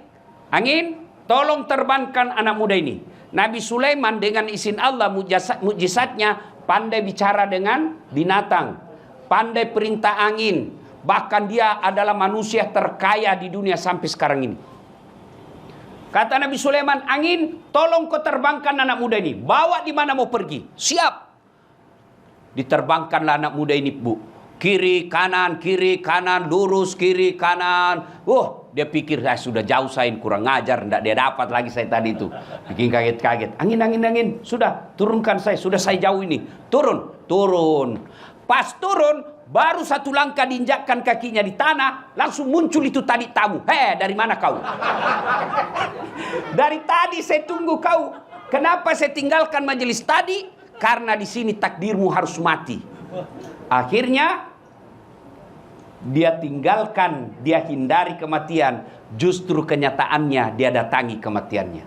Angin, tolong terbangkan anak muda ini. Nabi Sulaiman dengan izin Allah, mujizatnya pandai bicara dengan binatang. Pandai perintah angin. Bahkan dia adalah manusia terkaya di dunia sampai sekarang ini. Kata Nabi Sulaiman, angin, tolong kau terbangkan anak muda ini. Bawa di mana mau pergi. Siap. Diterbangkanlah anak muda ini, Bu. Kiri, kanan, lurus, kiri, kanan. Dia pikir, sudah jauh saya, kurang ngajar. Tidak dia dapat lagi saya tadi itu. Bikin kaget-kaget. Angin. Sudah, turunkan saya. Sudah saya jauh ini. Turun. Pas turun, baru satu langkah diinjakkan kakinya di tanah, langsung muncul itu tadi tamu. Dari mana kau? Dari tadi saya tunggu kau. Kenapa saya tinggalkan majelis tadi? Karena di sini takdirmu harus mati. Akhirnya dia tinggalkan, dia hindari kematian. Justru kenyataannya dia datangi kematiannya.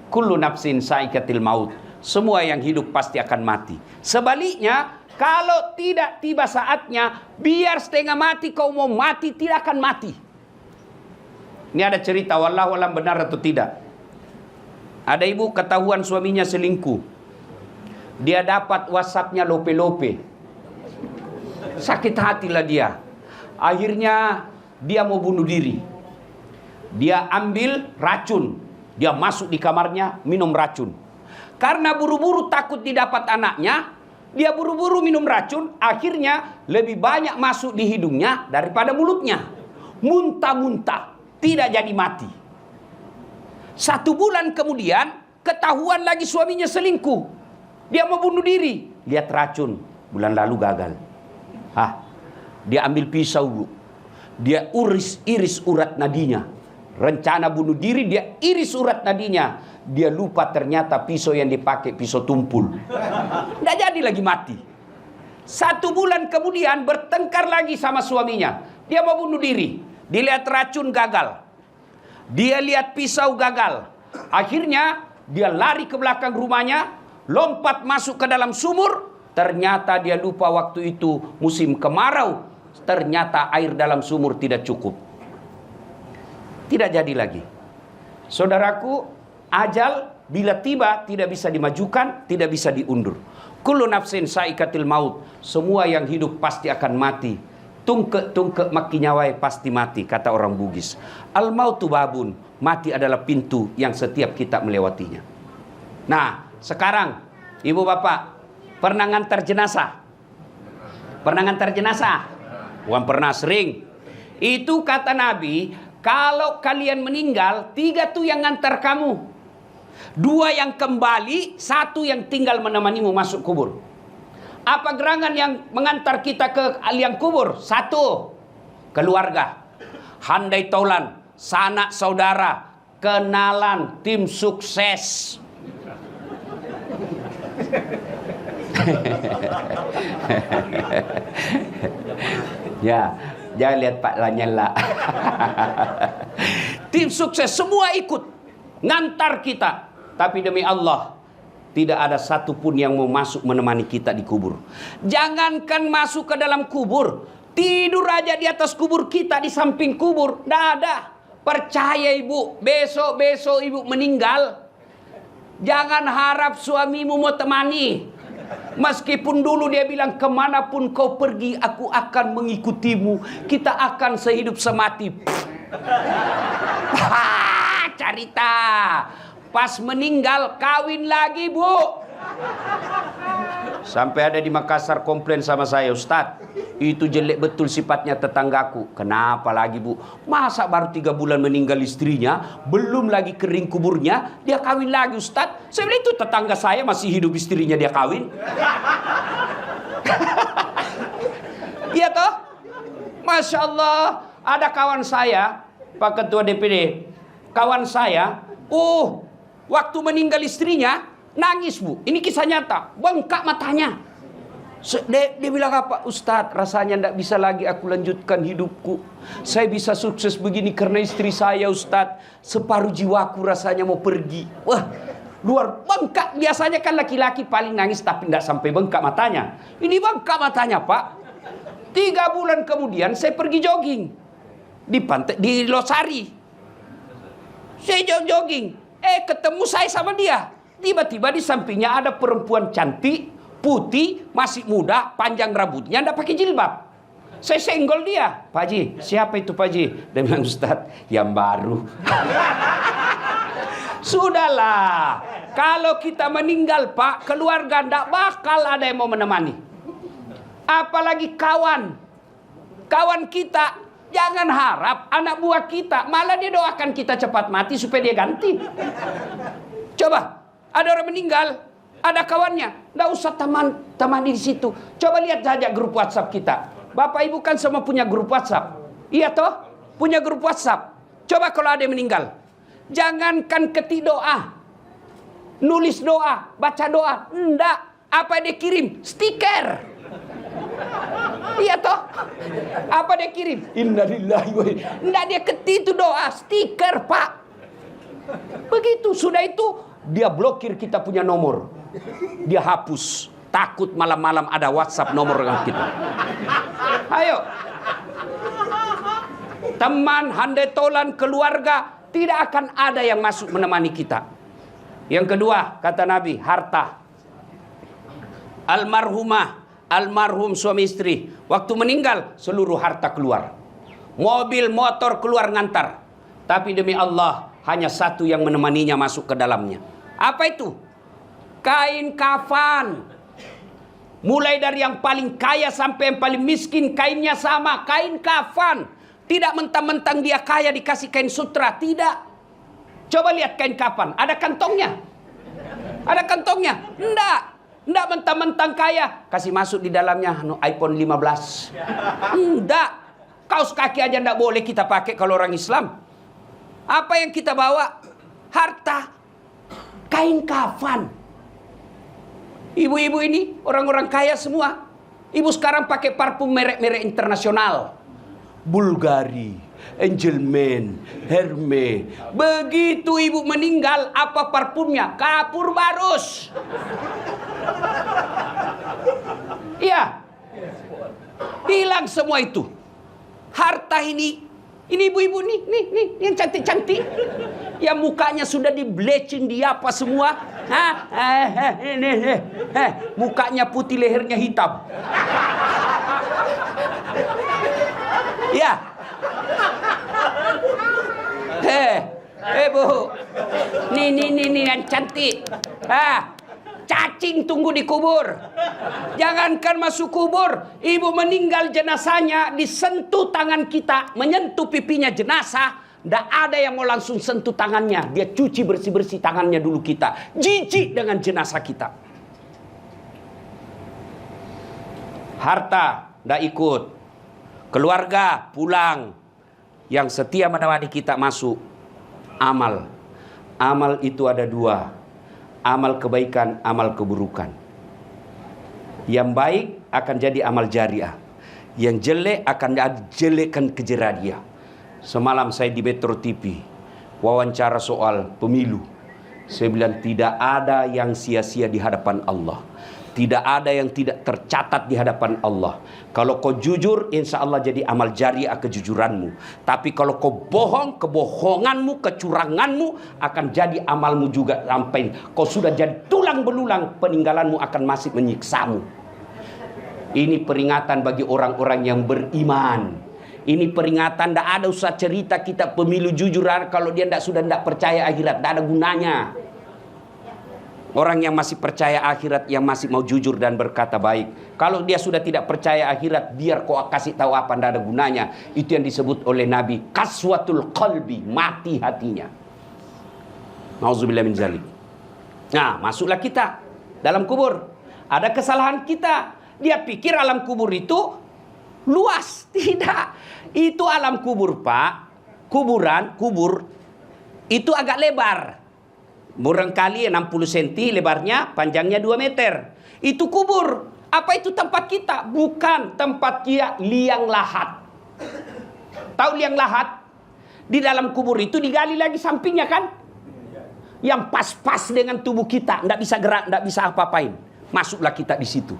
Kullu nafsin sa'iqatil maut. Semua yang hidup pasti akan mati. Sebaliknya, kalau tidak tiba saatnya, biar setengah mati kau mau mati, tidak akan mati. Ini ada cerita, wallahu alam benar atau tidak. Ada ibu ketahuan suaminya selingkuh. Dia dapat WhatsApp-nya lope-lope. Sakit hatilah dia. Akhirnya dia mau bunuh diri. Dia ambil racun. Dia masuk di kamarnya, minum racun. Karena buru-buru takut didapat anaknya, dia buru-buru minum racun, akhirnya lebih banyak masuk di hidungnya daripada mulutnya. Muntah-muntah, tidak jadi mati. 1 bulan kemudian, ketahuan lagi suaminya selingkuh. Dia mau bunuh diri. Lihat racun, bulan lalu gagal. Dia ambil pisau, Bu. Dia iris urat nadinya. Rencana bunuh diri, dia iris urat nadinya. Dia lupa ternyata pisau yang dipakai pisau tumpul. Tidak jadi lagi mati. 1 bulan kemudian bertengkar lagi sama suaminya. Dia mau bunuh diri. Dilihat racun gagal. Dia lihat pisau gagal. Akhirnya dia lari ke belakang rumahnya. Lompat masuk ke dalam sumur. Ternyata dia lupa waktu itu musim kemarau. Ternyata air dalam sumur tidak cukup. Tidak jadi lagi. Saudaraku, ajal bila tiba tidak bisa dimajukan, tidak bisa diundur. Kullu nafsin saikatil maut. Semua yang hidup pasti akan mati. Tungke maki nyawai pasti mati, kata orang Bugis. Al mautu babun. Mati adalah pintu yang setiap kita melewatinya. Nah, sekarang ibu bapak pernah ngantar jenazah? Pernah ngantar jenazah? Bukan pernah, sering. Itu kata Nabi, kalau kalian meninggal, 3 tuh yang ngantar kamu. 2 yang kembali, 1 yang tinggal menemanimu masuk kubur. Apa gerangan yang mengantar kita ke liang kubur? 1, keluarga. Handai taulan, sanak saudara, kenalan, tim sukses. Ya, jangan lihat Pak Lanyala. Tim sukses semua ikut ngantar kita. Tapi demi Allah, tidak ada satupun yang mau masuk menemani kita di kubur. Jangankan masuk ke dalam kubur, tidur aja di atas kubur kita, di samping kubur, tidak ada. Percaya ibu, besok-besok ibu meninggal, jangan harap suamimu mau temani. Meskipun dulu dia bilang, kemanapun kau pergi, aku akan mengikutimu. Kita akan sehidup semati. Cerita. Pas meninggal, kawin lagi, Bu. Sampai ada di Makassar komplain sama saya, Ustadz, itu jelek betul sifatnya tetanggaku. Kenapa lagi, Bu? Masa baru 3 bulan meninggal istrinya, belum lagi kering kuburnya, dia kawin lagi, Ustadz? Saya bilang, itu tetangga saya masih hidup, istrinya dia kawin. Iya toh? Masya Allah, ada kawan saya, Pak Ketua DPD, kawan saya, waktu meninggal istrinya, nangis, Bu. Ini kisah nyata. Bengkak matanya. Dia bilang apa? Ustadz, rasanya tidak bisa lagi aku lanjutkan hidupku. Saya bisa sukses begini karena istri saya, Ustadz. Separuh jiwaku rasanya mau pergi. Wah, luar bengkak. Biasanya kan laki-laki paling nangis tapi tidak sampai bengkak matanya. Ini bengkak matanya, Pak. 3 bulan kemudian saya pergi jogging di pantai, di Losari. Saya jogging. Ketemu saya sama dia. Tiba-tiba di sampingnya ada perempuan cantik, putih, masih muda, panjang rambutnya, tidak pakai jilbab. Saya senggol dia. Pak Haji, siapa itu Pak Haji? Dia bilang, Ustadz, yang baru. Sudahlah. Kalau kita meninggal, Pak, keluarga tidak bakal ada yang mau menemani. Apalagi kawan. Kawan kita, jangan harap anak buah kita, malah dia doakan kita cepat mati supaya dia ganti. Coba. Ada orang meninggal, ada kawannya, nggak usah temani di situ. Coba lihat saja grup WhatsApp kita. Bapak Ibu kan semua punya grup WhatsApp, iya toh? Punya grup WhatsApp. Coba kalau ada yang meninggal, jangankan ketik doa, nulis doa, baca doa, enggak. Apa dia kirim? Stiker. Iya toh? Apa dia kirim? Innalillahi wa inna. Enggak, dia ketik itu doa, stiker, Pak. Begitu, sudah itu dia blokir kita punya nomor. Dia hapus. Takut malam-malam ada WhatsApp nomor kita. Ayo. Teman, handai tolan, keluarga, tidak akan ada yang masuk menemani kita. Yang kedua, kata Nabi, harta. Almarhumah, almarhum suami istri, waktu meninggal seluruh harta keluar. Mobil, motor keluar ngantar. Tapi demi Allah, hanya 1 yang menemaninya masuk ke dalamnya. Apa itu? Kain kafan. Mulai dari yang paling kaya sampai yang paling miskin, kainnya sama, kain kafan. Tidak mentang-mentang dia kaya dikasih kain sutra, tidak. Coba lihat kain kafan, ada kantongnya? Ada kantongnya? Enggak mentang-mentang kaya, kasih masuk di dalamnya iPhone 15. Enggak. Kaos kaki aja enggak boleh kita pakai kalau orang Islam. Apa yang kita bawa? Harta. Kain kafan. Ibu-ibu ini orang-orang kaya semua. Ibu sekarang pakai parfum merek-merek internasional. Bulgari, Angelman, Hermes. Begitu ibu meninggal, apa parfumnya? Kapur barus. Iya. Hilang semua itu. Harta ini Ini ibu-ibu nih, yang cantik-cantik. Yang mukanya sudah di bleaching, di apa semua. Mukanya putih, lehernya hitam. Ya. Bu. Nih yang cantik. Cacing tunggu di kubur. Jangankan masuk kubur, ibu meninggal jenazahnya disentuh tangan kita, menyentuh pipinya jenazah, ndak ada yang mau langsung sentuh tangannya. Dia cuci bersih-bersih tangannya dulu kita. Jijik dengan jenazah kita. Harta ndak ikut. Keluarga pulang. Yang setia menemani kita masuk. Amal. Amal itu ada dua. Amal kebaikan, amal keburukan. Yang baik akan jadi amal jariah. Yang jelek akan jelekkan kejerah dia. Semalam saya di Metro TV wawancara soal pemilu. Saya bilang tidak ada yang sia-sia di hadapan Allah. Tidak ada yang tidak tercatat di hadapan Allah. Kalau kau jujur, insya Allah jadi amal jariah kejujuranmu. Tapi kalau kau bohong, kebohonganmu, kecuranganmu akan jadi amalmu juga. Sampai kau sudah jadi tulang belulang, peninggalanmu akan masih menyiksamu. Ini peringatan bagi orang-orang yang beriman. Ini peringatan, tidak ada usah cerita kita pemilu jujur. Kalau dia sudah tidak percaya akhirat, tidak ada gunanya. Orang yang masih percaya akhirat, yang masih mau jujur dan berkata baik. Kalau dia sudah tidak percaya akhirat, biar kau kasih tahu apa, tidak ada gunanya. Itu yang disebut oleh Nabi kaswatul qalbi, mati hatinya. Nauzubillah min zalik. Nah, masuklah kita dalam kubur. Ada kesalahan kita. Dia pikir alam kubur itu luas. Tidak. Itu alam kubur, Pak. Kubur itu agak lebar. Barangkali 60 cm lebarnya, panjangnya 2 meter. Itu kubur. Apa itu tempat kita? Bukan tempat dia liang lahat. Tahu liang lahat? Di dalam kubur itu digali lagi sampingnya kan? Yang pas-pas dengan tubuh kita, nggak bisa gerak, nggak bisa apa-apain. Masuklah kita di situ.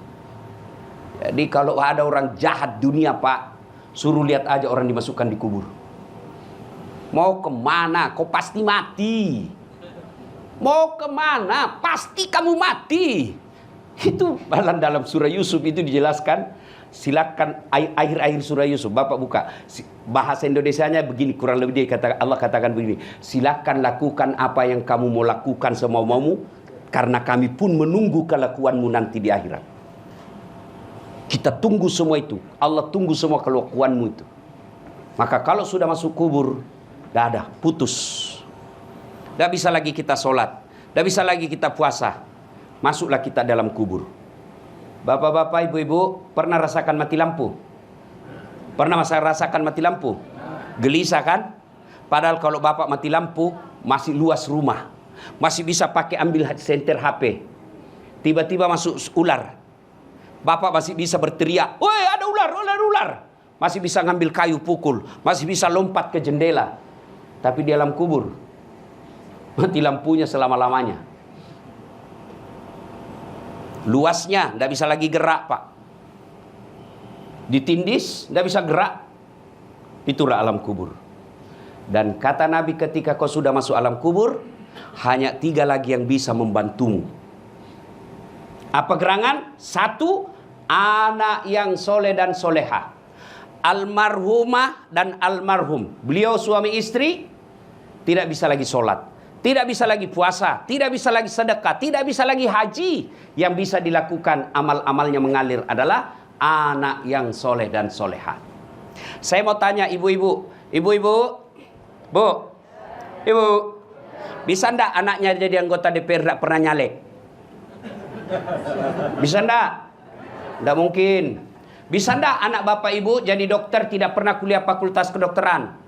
Jadi kalau ada orang jahat dunia, Pak, suruh lihat aja orang dimasukkan di kubur. Mau kemana? Kau pasti mati. Mau kemana? Pasti kamu mati. Itu dalam surah Yusuf itu dijelaskan. Silakan akhir-akhir surah Yusuf. Bapak buka. Bahasa Indonesianya begini, kurang lebih Allah katakan begini. Silakan lakukan apa yang kamu mau lakukan semau-maumu. Karena kami pun menunggu kelakuanmu nanti di akhirat. Kita tunggu semua itu. Allah tunggu semua kelakuanmu itu. Maka kalau sudah masuk kubur, tidak ada, putus. Tidak bisa lagi kita sholat. Tidak bisa lagi kita puasa. Masuklah kita dalam kubur. Bapak-bapak, ibu-ibu, pernah rasakan mati lampu? Pernah rasakan mati lampu? Gelisah kan? Padahal kalau bapak mati lampu, masih luas rumah. Masih bisa pakai ambil senter HP. Tiba-tiba masuk ular. Bapak masih bisa berteriak, "Woi, ada ular, ular!" Masih bisa ngambil kayu pukul. Masih bisa lompat ke jendela. Tapi di dalam kubur, mati lampunya selama-lamanya. Luasnya, tidak bisa lagi gerak, Pak. Ditindis, tidak bisa gerak. Itulah alam kubur. Dan kata Nabi ketika kau sudah masuk alam kubur, hanya 3 lagi yang bisa membantumu. Apa gerangan? 1, anak yang soleh dan soleha. Almarhumah dan almarhum. Beliau suami istri, tidak bisa lagi sholat. Tidak bisa lagi puasa, tidak bisa lagi sedekah, tidak bisa lagi haji. Yang bisa dilakukan amal-amalnya mengalir adalah anak yang soleh dan soleha. Saya mau tanya ibu-ibu, Bu, ibu, bisa ndak anaknya jadi anggota DPR ndak pernah nyalek? Bisa ndak? Ndak mungkin. Bisa ndak anak bapak ibu jadi dokter tidak pernah kuliah fakultas kedokteran?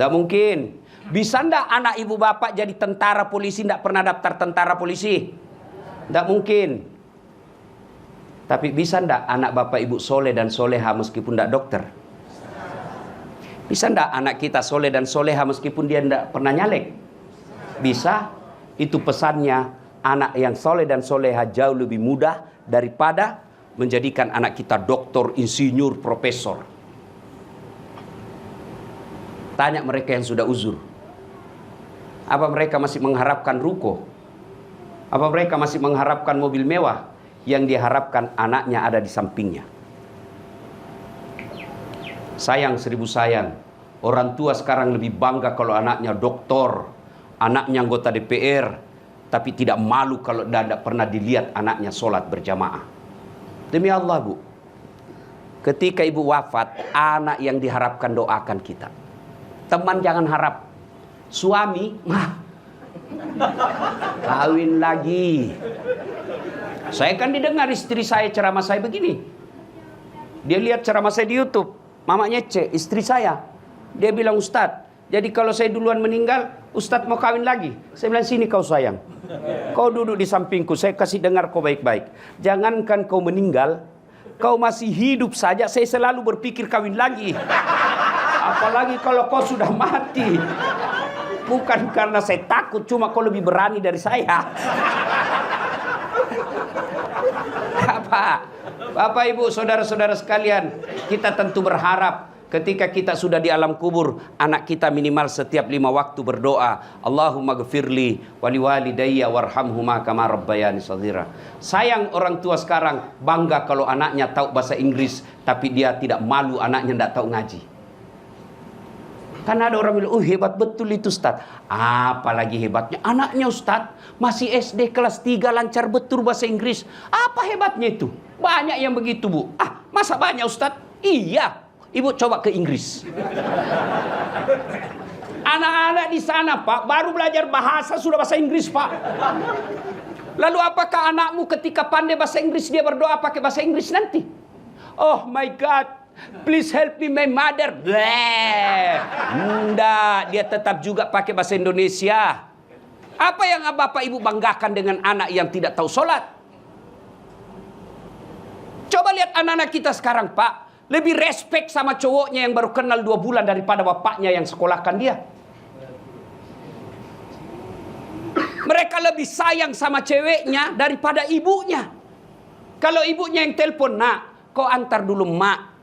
Ndak mungkin. Bisa ndak anak ibu bapak jadi tentara polisi ndak pernah daftar tentara polisi? Ndak mungkin. Tapi bisa ndak anak bapak ibu soleh dan soleha meskipun ndak dokter? Bisa ndak anak kita soleh dan soleha meskipun dia ndak pernah nyalek? Bisa. Itu pesannya, anak yang soleh dan soleha jauh lebih mudah daripada menjadikan anak kita doktor, insinyur, profesor. Tanya mereka yang sudah uzur. Apa mereka masih mengharapkan ruko? Apa mereka masih mengharapkan mobil mewah? Yang diharapkan anaknya ada di sampingnya. Sayang 1000 sayang. Orang tua sekarang lebih bangga kalau anaknya doktor, anaknya anggota DPR, tapi tidak malu kalau tidak pernah dilihat anaknya sholat berjamaah. Demi Allah, Bu, ketika ibu wafat, anak yang diharapkan doakan kita. Teman jangan harap. Suami, kawin lagi. Saya kan didengar istri saya ceramah saya begini. Dia lihat ceramah saya di YouTube. Mamanya C, istri saya. Dia bilang, Ustadz, jadi kalau saya duluan meninggal, Ustadz mau kawin lagi. Saya bilang, sini kau sayang. Kau duduk di sampingku, saya kasih dengar kau baik-baik. Jangankan kau meninggal, kau masih hidup saja, saya selalu berpikir kawin lagi. Apalagi kalau kau sudah mati. Bukan karena saya takut, cuma kau lebih berani dari saya. Bapak, Ibu, saudara-saudara sekalian, kita tentu berharap ketika kita sudah di alam kubur, anak kita minimal setiap 5 waktu berdoa, Allahumma gfirli wali walidayya warhamhuma kama rabbayani shaghira. Sayang orang tua sekarang bangga kalau anaknya tahu bahasa Inggris, tapi dia tidak malu anaknya tidak tahu ngaji. Karena ada orang bilang, hebat betul itu Ustaz. Apalagi hebatnya anaknya Ustaz, masih SD kelas 3 lancar betul bahasa Inggris. Apa hebatnya itu? Banyak yang begitu, Bu. Masa banyak Ustaz? Iya. Ibu coba ke Inggris. Anak-anak di sana, Pak, baru belajar bahasa sudah bahasa Inggris, Pak. Lalu apakah anakmu ketika pandai bahasa Inggris dia berdoa pakai bahasa Inggris nanti? Oh my God, please help me my mother. Enggak, dia tetap juga pakai bahasa Indonesia. Apa yang Bapak Ibu banggakan dengan anak yang tidak tahu sholat? Coba lihat anak-anak kita sekarang, Pak. Lebih respect sama cowoknya yang baru kenal 2 bulan daripada bapaknya yang sekolahkan dia. Mereka lebih sayang sama ceweknya daripada ibunya. Kalau ibunya yang telepon, nak, kau antar dulu mak.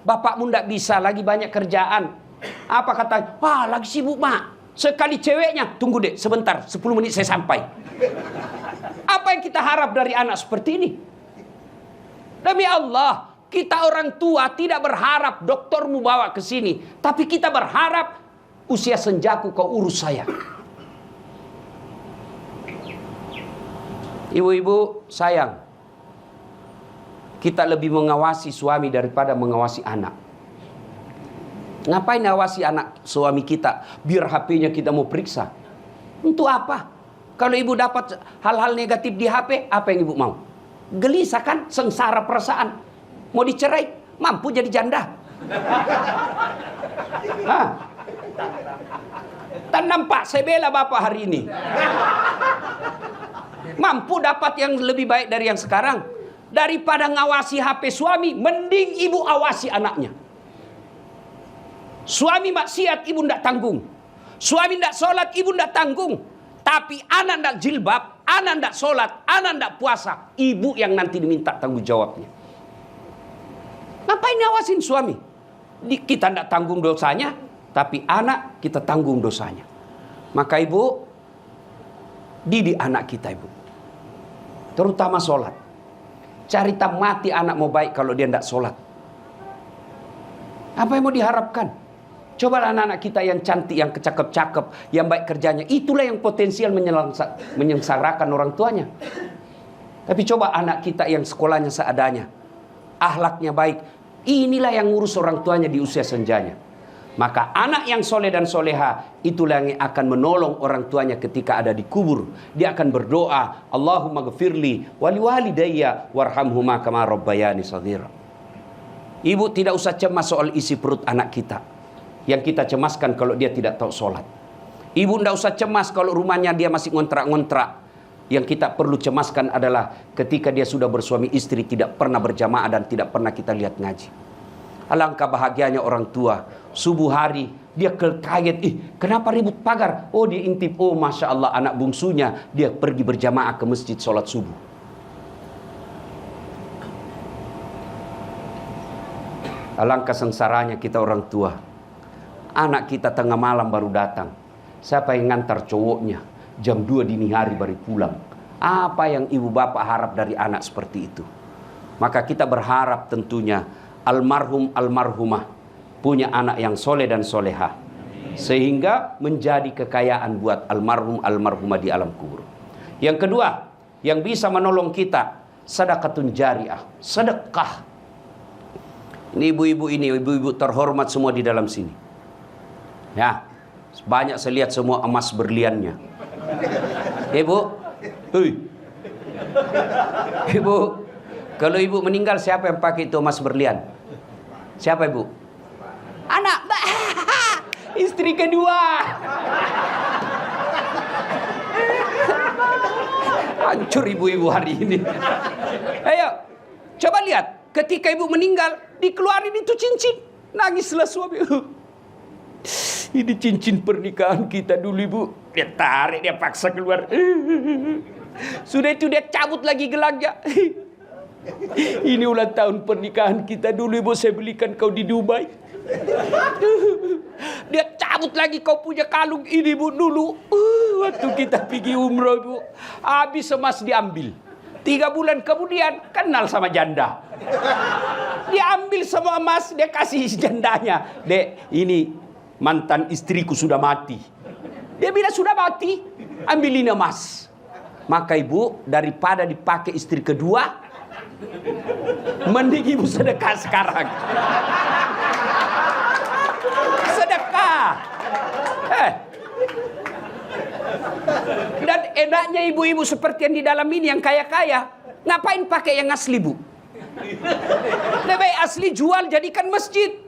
Bapakmu ndak bisa, lagi banyak kerjaan. Apa kata? Wah, lagi sibuk mak. Sekali ceweknya, tunggu deh sebentar, 10 menit saya sampai. Apa yang kita harap dari anak seperti ini? Demi Allah, kita orang tua tidak berharap doktermu bawa ke sini, tapi kita berharap usia senjaku kau urus saya. Ibu-ibu sayang, kita lebih mengawasi suami daripada mengawasi anak. Ngapain awasi anak suami kita? Biar HP-nya kita mau periksa. Untuk apa? Kalau ibu dapat hal-hal negatif di HP, apa yang ibu mau? Gelisah kan? Sengsara perasaan. Mau dicerai, mampu jadi janda. Tak nampak saya bela bapak hari ini. Mampu dapat yang lebih baik dari yang sekarang. Daripada ngawasi HP suami, mending ibu awasi anaknya. Suami maksiat, ibu ndak tanggung. Suami ndak sholat, ibu ndak tanggung. Tapi anak ndak jilbab, anak ndak sholat, anak ndak puasa, ibu yang nanti diminta tanggung jawabnya. Ngapain ngawasin suami? Kita tidak tanggung dosanya, tapi anak kita tanggung dosanya. Maka ibu, didik anak kita ibu. Terutama sholat. Cari mati anak mau baik kalau dia tidak sholat. Apa yang mau diharapkan? Coba anak-anak kita yang cantik, yang cakep-cakep, yang baik kerjanya. Itulah yang potensial menyengsarakan orang tuanya. Tapi coba anak kita yang sekolahnya seadanya, akhlaknya baik, inilah yang ngurus orang tuanya di usia senjanya. Maka anak yang soleh dan soleha, itulah yang akan menolong orang tuanya ketika ada di kubur. Dia akan berdoa, Allahumma gfirli wali walidayya warhamhuma kama rabbayani shaghira. Ibu tidak usah cemas soal isi perut anak kita. Yang kita cemaskan kalau dia tidak tahu sholat. Ibu tidak usah cemas kalau rumahnya dia masih ngontrak-ngontrak. Yang kita perlu cemaskan adalah ketika dia sudah bersuami istri, tidak pernah berjamaah dan tidak pernah kita lihat ngaji. Alangkah bahagianya orang tua. Subuh hari dia kaget, kenapa ribut pagar? Oh dia intip, oh Masya Allah anak bungsunya dia pergi berjamaah ke masjid sholat subuh. Alangkah sengsaranya kita orang tua. Anak kita tengah malam baru datang. Siapa yang ngantar cowoknya? Jam 2 dini hari baru pulang. Apa yang ibu bapak harap dari anak seperti itu? Maka kita berharap tentunya almarhum almarhumah punya anak yang soleh dan soleha, sehingga menjadi kekayaan buat almarhum almarhumah di alam kubur. Yang kedua, yang bisa menolong kita, sedekatun jariah, sedekah. Ini ibu-ibu ini, ibu-ibu terhormat semua di dalam sini. Ya, banyak saya lihat semua emas berliannya. Ibu, ibu, kalau ibu meninggal siapa yang pakai itu emas berlian? Siapa ibu? Anak, istri kedua. Hancur ibu-ibu hari ini. Ayo, coba lihat. Ketika ibu meninggal, dikeluarin itu cincin. Nangislah suami. Ini cincin pernikahan kita dulu, ibu. Dia tarik, dia paksa keluar. Sudah itu dia cabut lagi gelangnya. Ini ulang tahun pernikahan kita dulu, ibu. Saya belikan kau di Dubai. Dia cabut lagi, kau punya kalung ini, ibu, dulu. Waktu kita pergi umroh, ibu. Habis emas diambil. 3 bulan kemudian kenal sama janda. Dia ambil semua emas, dia kasih jandanya. Dek, ini mantan istriku sudah mati. Dia bilang sudah mati, ambil ini emas. Maka ibu, daripada dipakai istri kedua, mending ibu sedekah sekarang. Sedekah. Dan enaknya ibu-ibu seperti yang di dalam ini, yang kaya-kaya, ngapain pakai yang asli, bu? Lebih asli jual, jadikan masjid.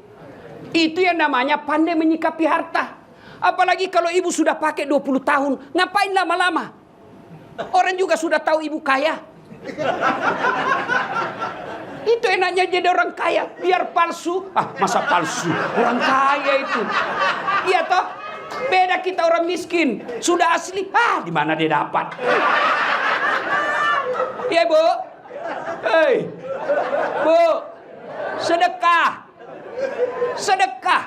Itu yang namanya pandai menyikapi harta. Apalagi kalau ibu sudah pakai 20 tahun, ngapain lama-lama? Orang juga sudah tahu ibu kaya. Itu enaknya jadi orang kaya, biar palsu. Masa palsu? Orang kaya itu. Iya toh? Beda kita orang miskin, sudah asli. Di mana dia dapat? Ya, Bu. Hei. Bu, sedekah. Sedekah.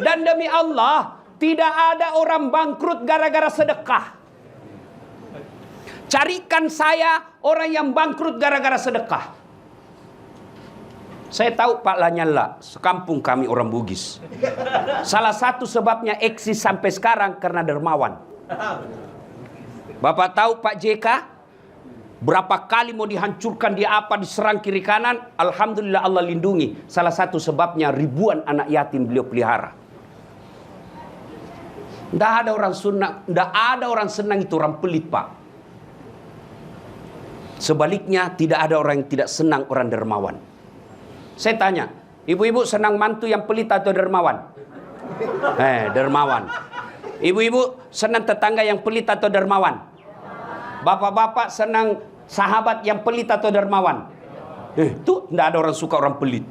Dan demi Allah, tidak ada orang bangkrut gara-gara sedekah. Carikan saya orang yang bangkrut gara-gara sedekah. Saya tahu Pak Lanyala, sekampung kami orang Bugis. Salah satu sebabnya eksis sampai sekarang karena dermawan. Bapak tahu Pak JK? Berapa kali mau dihancurkan, dia apa, diserang kiri kanan. Alhamdulillah Allah lindungi. Salah satu sebabnya ribuan anak yatim beliau pelihara. Tidak ada orang senang, tidak ada orang senang itu orang pelit, Pak. Sebaliknya tidak ada orang yang tidak senang orang dermawan. Saya tanya, ibu-ibu senang mantu yang pelit atau dermawan? Dermawan. Ibu-ibu senang tetangga yang pelit atau dermawan? Bapak-bapak senang sahabat yang pelit atau dermawan? Itu tidak ada orang suka orang pelit.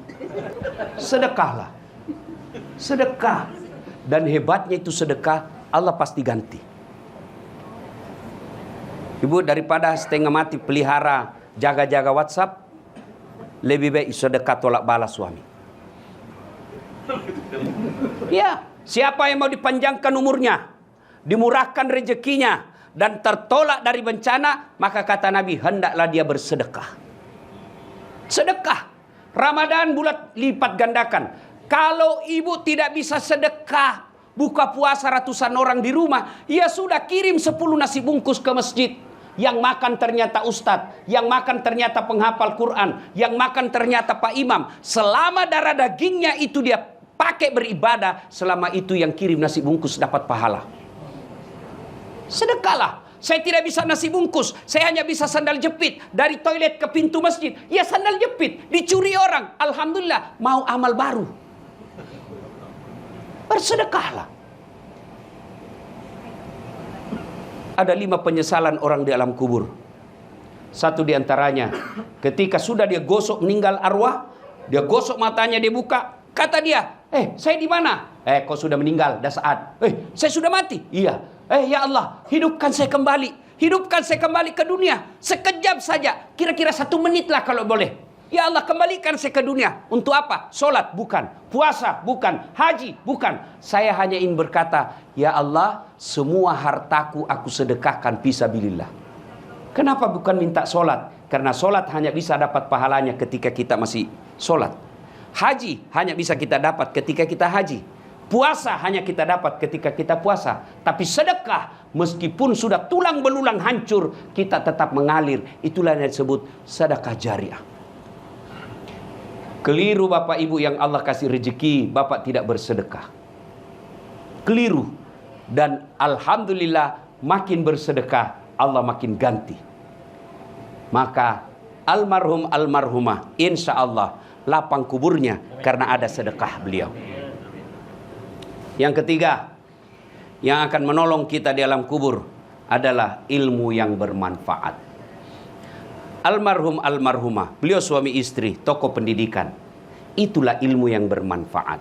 Sedekahlah. Sedekah. Dan hebatnya itu sedekah, Allah pasti ganti. Ibu, daripada setengah mati pelihara jaga-jaga WhatsApp, lebih baik sedekah tolak balas suami. Ya, siapa yang mau dipanjangkan umurnya, dimurahkan rezekinya, dan tertolak dari bencana, maka kata Nabi, hendaklah dia bersedekah. Sedekah. Ramadan bulan lipat gandakan. Kalau ibu tidak bisa sedekah, buka puasa ratusan orang di rumah, ya sudah, kirim 10 nasi bungkus ke masjid. Yang makan ternyata ustadz, yang makan ternyata penghafal Quran, yang makan ternyata Pak Imam. Selama darah dagingnya itu dia pakai beribadah, selama itu yang kirim nasi bungkus dapat pahala. Sedekahlah. Saya tidak bisa nasi bungkus, saya hanya bisa sandal jepit dari toilet ke pintu masjid. Ya sandal jepit, dicuri orang. Alhamdulillah, mau amal baru. Bersedekahlah. Ada 5 penyesalan orang di alam kubur. Satu di antaranya, ketika sudah dia gosok meninggal arwah, dia gosok matanya, dia buka, kata dia, saya di mana? Kau sudah meninggal, dah saat. Saya sudah mati. Iya. Ya Allah, hidupkan saya kembali. Hidupkan saya kembali ke dunia. Sekejap saja, kira-kira 1 menit lah kalau boleh. Ya Allah, kembalikan saya ke dunia. Untuk apa? Solat bukan, puasa bukan, haji bukan. Saya hanya ingin berkata, ya Allah, semua hartaku aku sedekahkan fisabilillah. Kenapa bukan minta solat? Karena solat hanya bisa dapat pahalanya ketika kita masih solat. Haji hanya bisa kita dapat ketika kita haji. Puasa hanya kita dapat ketika kita puasa. Tapi sedekah, meskipun sudah tulang belulang hancur, kita tetap mengalir. Itulah yang disebut sedekah jariah. Keliru Bapak Ibu yang Allah kasih rezeki, Bapak tidak bersedekah. Keliru. Dan alhamdulillah makin bersedekah, Allah makin ganti. Maka almarhum almarhumah, insya Allah lapang kuburnya karena ada sedekah beliau. Yang ketiga, yang akan menolong kita di alam kubur adalah ilmu yang bermanfaat. Almarhum almarhumah, beliau suami istri, tokoh pendidikan. Itulah ilmu yang bermanfaat.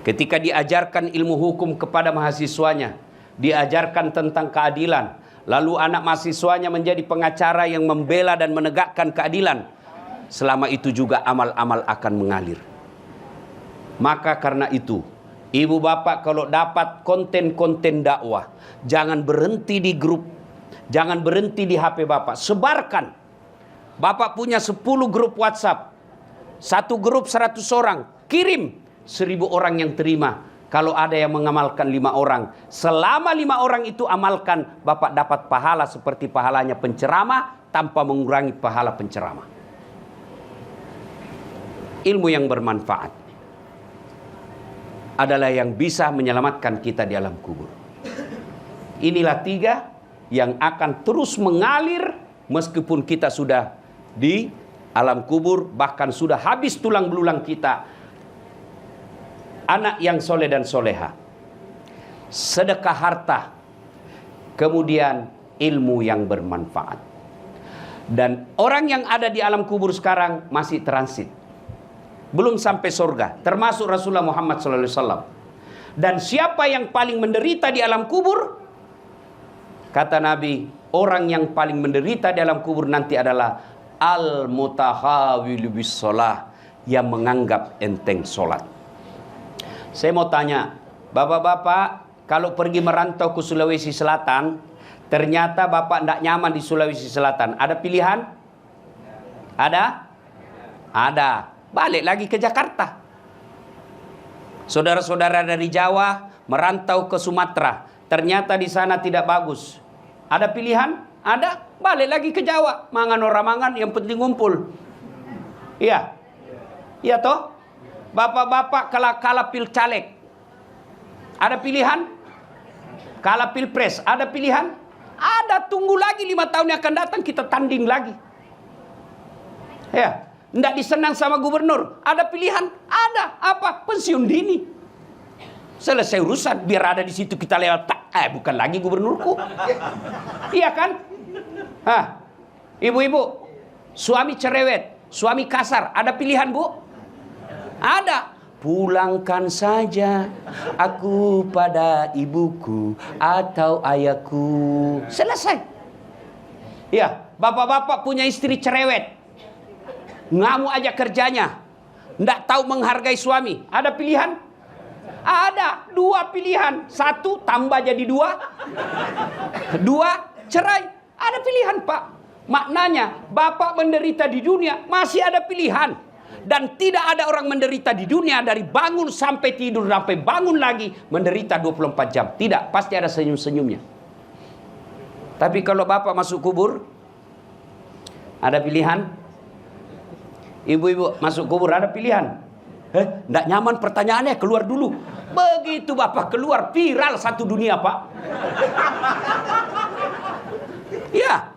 Ketika diajarkan ilmu hukum kepada mahasiswanya, diajarkan tentang keadilan, lalu anak mahasiswanya menjadi pengacara yang membela dan menegakkan keadilan, selama itu juga amal-amal akan mengalir. Maka karena itu, ibu bapak kalau dapat konten-konten dakwah, jangan berhenti di grup, jangan berhenti di HP bapak, sebarkan. Bapak punya 10 grup WhatsApp, satu grup 100 orang, kirim 1000 orang yang terima. Kalau ada yang mengamalkan 5 orang, selama 5 orang itu amalkan, bapak dapat pahala seperti pahalanya penceramah tanpa mengurangi pahala penceramah. Ilmu yang bermanfaat adalah yang bisa menyelamatkan kita di alam kubur. Inilah 3 yang akan terus mengalir meskipun kita sudah di alam kubur, bahkan sudah habis tulang belulang kita. Anak yang soleh dan soleha, sedekah harta, kemudian ilmu yang bermanfaat. Dan orang yang ada di alam kubur sekarang masih transit, belum sampai surga, termasuk Rasulullah Muhammad SAW. Dan siapa yang paling menderita di alam kubur? Kata Nabi, orang yang paling menderita di alam kubur nanti adalah al-mutahawilu bis-sholah, yang menganggap enteng sholat. Saya mau tanya, bapak-bapak kalau pergi merantau ke Sulawesi Selatan, ternyata bapak tidak nyaman di Sulawesi Selatan, ada pilihan? Ada? Ada. Balik lagi ke Jakarta. Saudara-saudara dari Jawa merantau ke Sumatera, ternyata di sana tidak bagus. Ada pilihan? Ada. Balik lagi ke Jawa. Mangan orang mangan, yang penting ngumpul. Iya. Iya toh? Bapak-bapak kalah pil caleg, ada pilihan? Kalah pilpres, ada pilihan? Ada. Tunggu lagi 5 tahun yang akan datang, kita tanding lagi. Ya, tidak disenang sama gubernur, ada pilihan? Ada. Apa? Pensiun dini. Selesai urusan, biar ada di situ kita lewat. Bukan lagi gubernurku. Iya kan? Hah, ibu-ibu, suami cerewet, suami kasar, ada pilihan bu? Ada. Pulangkan saja aku pada ibuku atau ayahku. Selesai. Ya, bapak-bapak punya istri cerewet, ngamuk aja kerjanya, ndak tahu menghargai suami. Ada pilihan? Ada. 2 pilihan. 1 tambah jadi 2. 2 cerai. Ada pilihan pak. Maknanya bapak menderita di dunia masih ada pilihan. Dan tidak ada orang menderita di dunia dari bangun sampai tidur sampai bangun lagi menderita 24 jam. Tidak, pasti ada senyum-senyumnya. Tapi kalau bapak masuk kubur, ada pilihan? Ibu-ibu masuk kubur ada pilihan? Nggak nyaman pertanyaannya, keluar dulu. Begitu bapak keluar, viral satu dunia pak. Ya.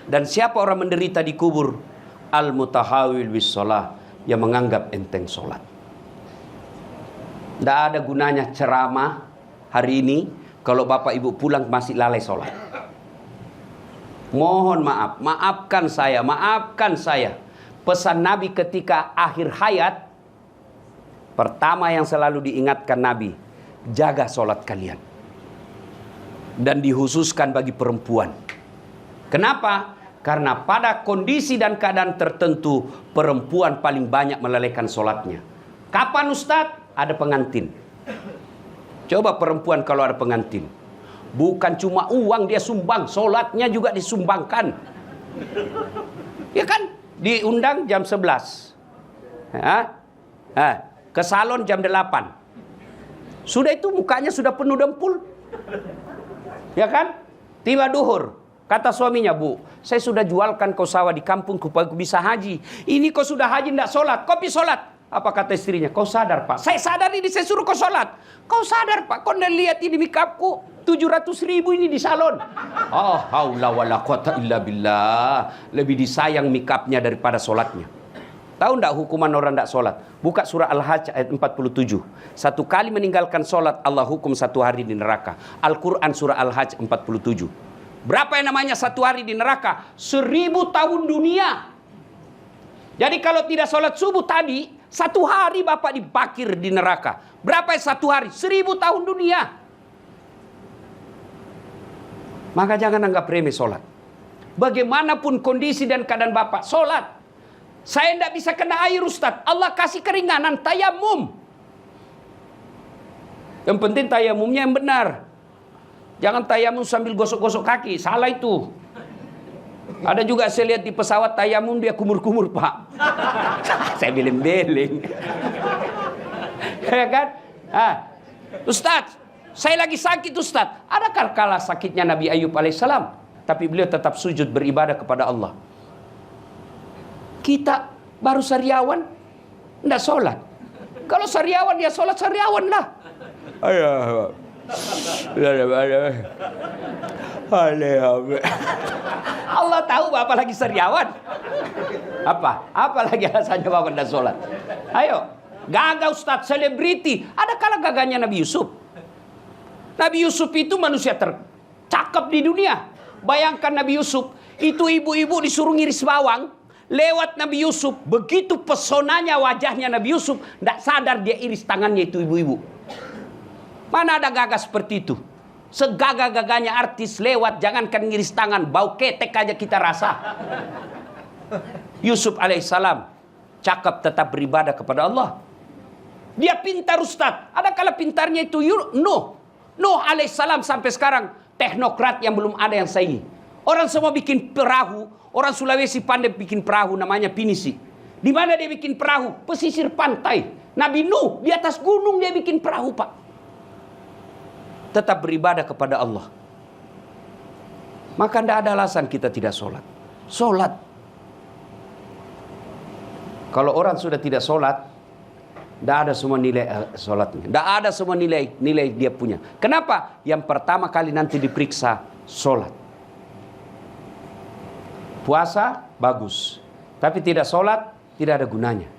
Dan siapa orang menderita di kubur? Al-mutahawil bis-sholah, yang menganggap enteng sholat. Tidak ada gunanya ceramah hari ini kalau bapak ibu pulang masih lalai sholat. Mohon maaf, maafkan saya, maafkan saya. Pesan Nabi ketika akhir hayat, pertama yang selalu diingatkan Nabi, jaga sholat kalian. Dan dihususkan bagi perempuan. Kenapa? Karena pada kondisi dan keadaan tertentu, perempuan paling banyak melalaikan sholatnya. Kapan Ustadz? Ada pengantin. Coba perempuan kalau ada pengantin. Bukan cuma uang dia sumbang, sholatnya juga disumbangkan. Ya kan? Diundang jam 11. Ke salon jam 8. Sudah itu mukanya sudah penuh dempul. Ya kan? Tiba duhur. Kata suaminya, Bu, saya sudah jualkan kau sawah di kampung supaya bisa haji. Ini kau sudah haji tidak sholat, kau pergi sholat. Apa kata istrinya? Kau sadar, Pak? Saya sadar ini, saya suruh kau sholat. Kau sadar, Pak? Kau tidak lihat ini makeup-ku 700.000 ini di salon. Oh, haula wala quwata illa billah. Lebih disayang makeup-nya daripada sholatnya. Tahu tidak hukuman orang tidak sholat? Buka surah Al-Hajj ayat 47. Satu kali meninggalkan sholat, Allah hukum 1 hari di neraka. Al-Quran surah Al-Hajj 47. Berapa yang namanya 1 hari di neraka? 1000 tahun dunia. Jadi kalau tidak sholat subuh tadi, 1 hari Bapak dibakir di neraka. Berapa yang 1 hari? 1000 tahun dunia. Maka jangan anggap remeh sholat. Bagaimanapun kondisi dan keadaan Bapak, sholat. Saya tidak bisa kena air Ustaz. Allah kasih keringanan, tayamum. Yang penting tayamumnya yang benar. Jangan tayamum sambil gosok-gosok kaki. Salah itu. Ada juga saya lihat di pesawat tayamum dia kumur-kumur, Pak. Saya beling-beling. Ya kan? Ustaz, saya lagi sakit Ustaz. Adakah kala sakitnya Nabi Ayub alaihissalam? Tapi beliau tetap sujud beribadah kepada Allah. Kita baru sariawan, tidak sholat. Kalau sariawan dia sholat, sariawan lah. Allah tahu Bapak lagi sariawan. Apa lagi alasannya Bapak tidak sholat? Ayo, gagah Ustaz, selebriti. Ada kala gagahnya Nabi Yusuf. Nabi Yusuf itu manusia tercakap di dunia. Bayangkan Nabi Yusuf, itu ibu-ibu disuruh ngiris bawang. Lewat Nabi Yusuf, begitu pesonanya wajahnya Nabi Yusuf, tidak sadar dia iris tangannya itu ibu-ibu. Mana ada gagah seperti itu? Segagah-gagahnya artis lewat, jangankan ngiris tangan, bau ketek aja kita rasa. Yusuf alaihissalam, cakap tetap beribadah kepada Allah. Dia pintar Ustaz. Ada kala pintarnya itu Nuh alaihissalam sampai sekarang teknokrat yang belum ada yang saingi. Orang semua bikin perahu. Orang Sulawesi pandai bikin perahu namanya pinisi. Di mana dia bikin perahu? Pesisir pantai. Nabi Nuh di atas gunung dia bikin perahu, Pak. Tetap beribadah kepada Allah. Maka tidak ada alasan kita tidak sholat. Sholat. Kalau orang sudah tidak sholat, tidak ada semua nilai sholatnya. Tidak ada semua nilai dia punya. Kenapa? Yang pertama kali nanti diperiksa sholat. Puasa bagus, tapi tidak sholat tidak ada gunanya.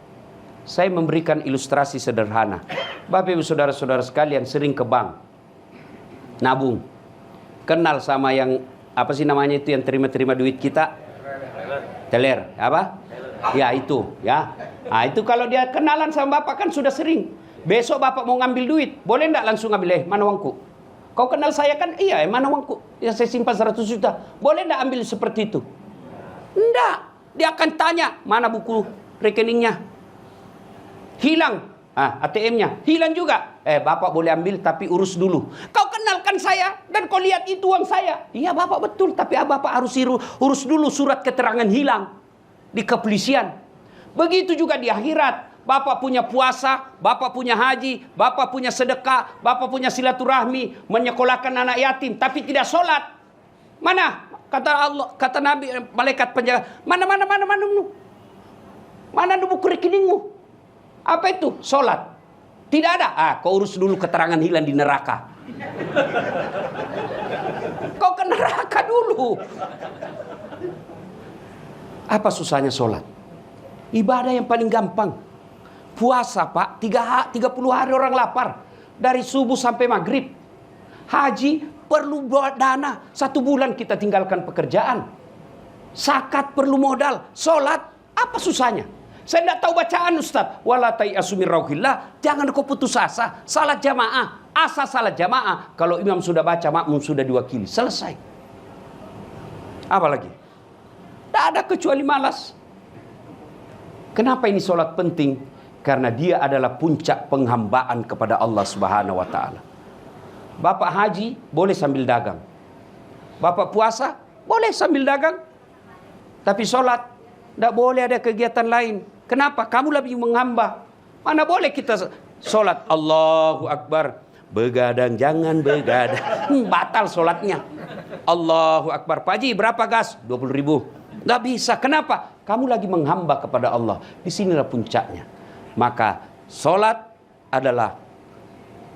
Saya memberikan ilustrasi sederhana. Bapak ibu saudara-saudara sekalian sering ke bank nabung, kenal sama yang apa sih namanya itu yang terima duit kita, teller apa? Ya itu ya. Nah itu kalau dia kenalan sama bapak kan sudah sering. Besok bapak mau ngambil duit, boleh enggak langsung ambil? Mana uangku? Kau kenal saya kan? Iya, mana uangku? Ya saya simpan 100 juta. Boleh enggak ambil seperti itu? Enggak, dia akan tanya, mana buku rekeningnya? Hilang, ATM-nya hilang juga. Bapak boleh ambil tapi urus dulu. Kau kenalkan saya dan kau lihat itu uang saya. Iya bapak betul, tapi bapak harus urus dulu surat keterangan hilang di kepolisian. Begitu juga di akhirat. Bapak punya puasa, bapak punya haji, bapak punya sedekah, bapak punya silaturahmi, menyekolahkan anak yatim, tapi tidak sholat. Mana? Kata Allah, kata Nabi, malaikat penjaga, mana buku rekeningmu? Apa itu? Sholat. Tidak ada. Kau urus dulu keterangan hilang di neraka. Kau ke neraka dulu. Apa susahnya sholat? Ibadah yang paling gampang. Puasa Pak, 30 hari orang lapar. Dari subuh sampai maghrib. Haji perlu dana 1 bulan kita tinggalkan pekerjaan. Zakat perlu modal. Sholat apa susahnya? Saya tidak tahu bacaan Ustaz. Wala tayasu min rauhillah. Jangan kau putus asa. Salat jamaah. Asa salat jamaah. Kalau imam sudah baca, makmum sudah diwakili. Selesai. Apa lagi? Tidak ada kecuali malas. Kenapa ini sholat penting? Karena dia adalah puncak penghambaan kepada Allah Subhanahu wa Ta'ala. Bapak haji boleh sambil dagang. Bapak puasa boleh sambil dagang. Tapi sholat tidak boleh ada kegiatan lain. Kenapa? Kamu lebih menghamba. Mana boleh kita sholat Allahu Akbar, begadang jangan begadang. Batal sholatnya. Allahu Akbar. Pak Haji berapa gas? 20.000. Nggak bisa. Kenapa? Kamu lagi menghamba kepada Allah. Disinilah puncaknya. Maka sholat adalah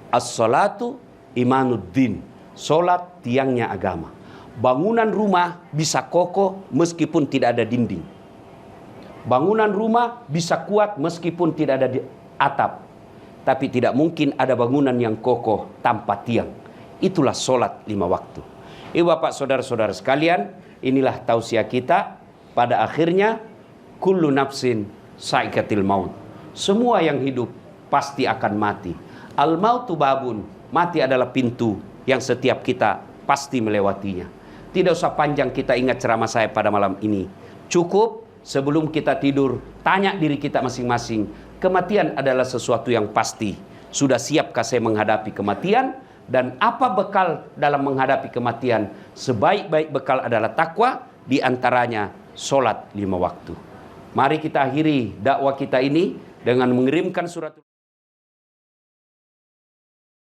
as-sholatu imanuddin. Sholat tiangnya agama. Bangunan rumah bisa kokoh meskipun tidak ada dinding. Bangunan rumah bisa kuat meskipun tidak ada atap. Tapi tidak mungkin ada bangunan yang kokoh tanpa tiang. Itulah sholat 5 waktu. Bapak saudara-saudara sekalian, inilah tausiah kita. Pada akhirnya, kullu nafsin sa'iqatil maut. Semua yang hidup pasti akan mati. Al mautu babun. Mati adalah pintu yang setiap kita pasti melewatinya. Tidak usah panjang kita ingat ceramah saya pada malam ini. Cukup sebelum kita tidur, tanya diri kita masing-masing. Kematian adalah sesuatu yang pasti. Sudah siapkah saya menghadapi kematian? Dan apa bekal dalam menghadapi kematian? Sebaik-baik bekal adalah takwa, di antaranya sholat 5 waktu. Mari kita akhiri dakwah kita ini dengan mengirimkan surat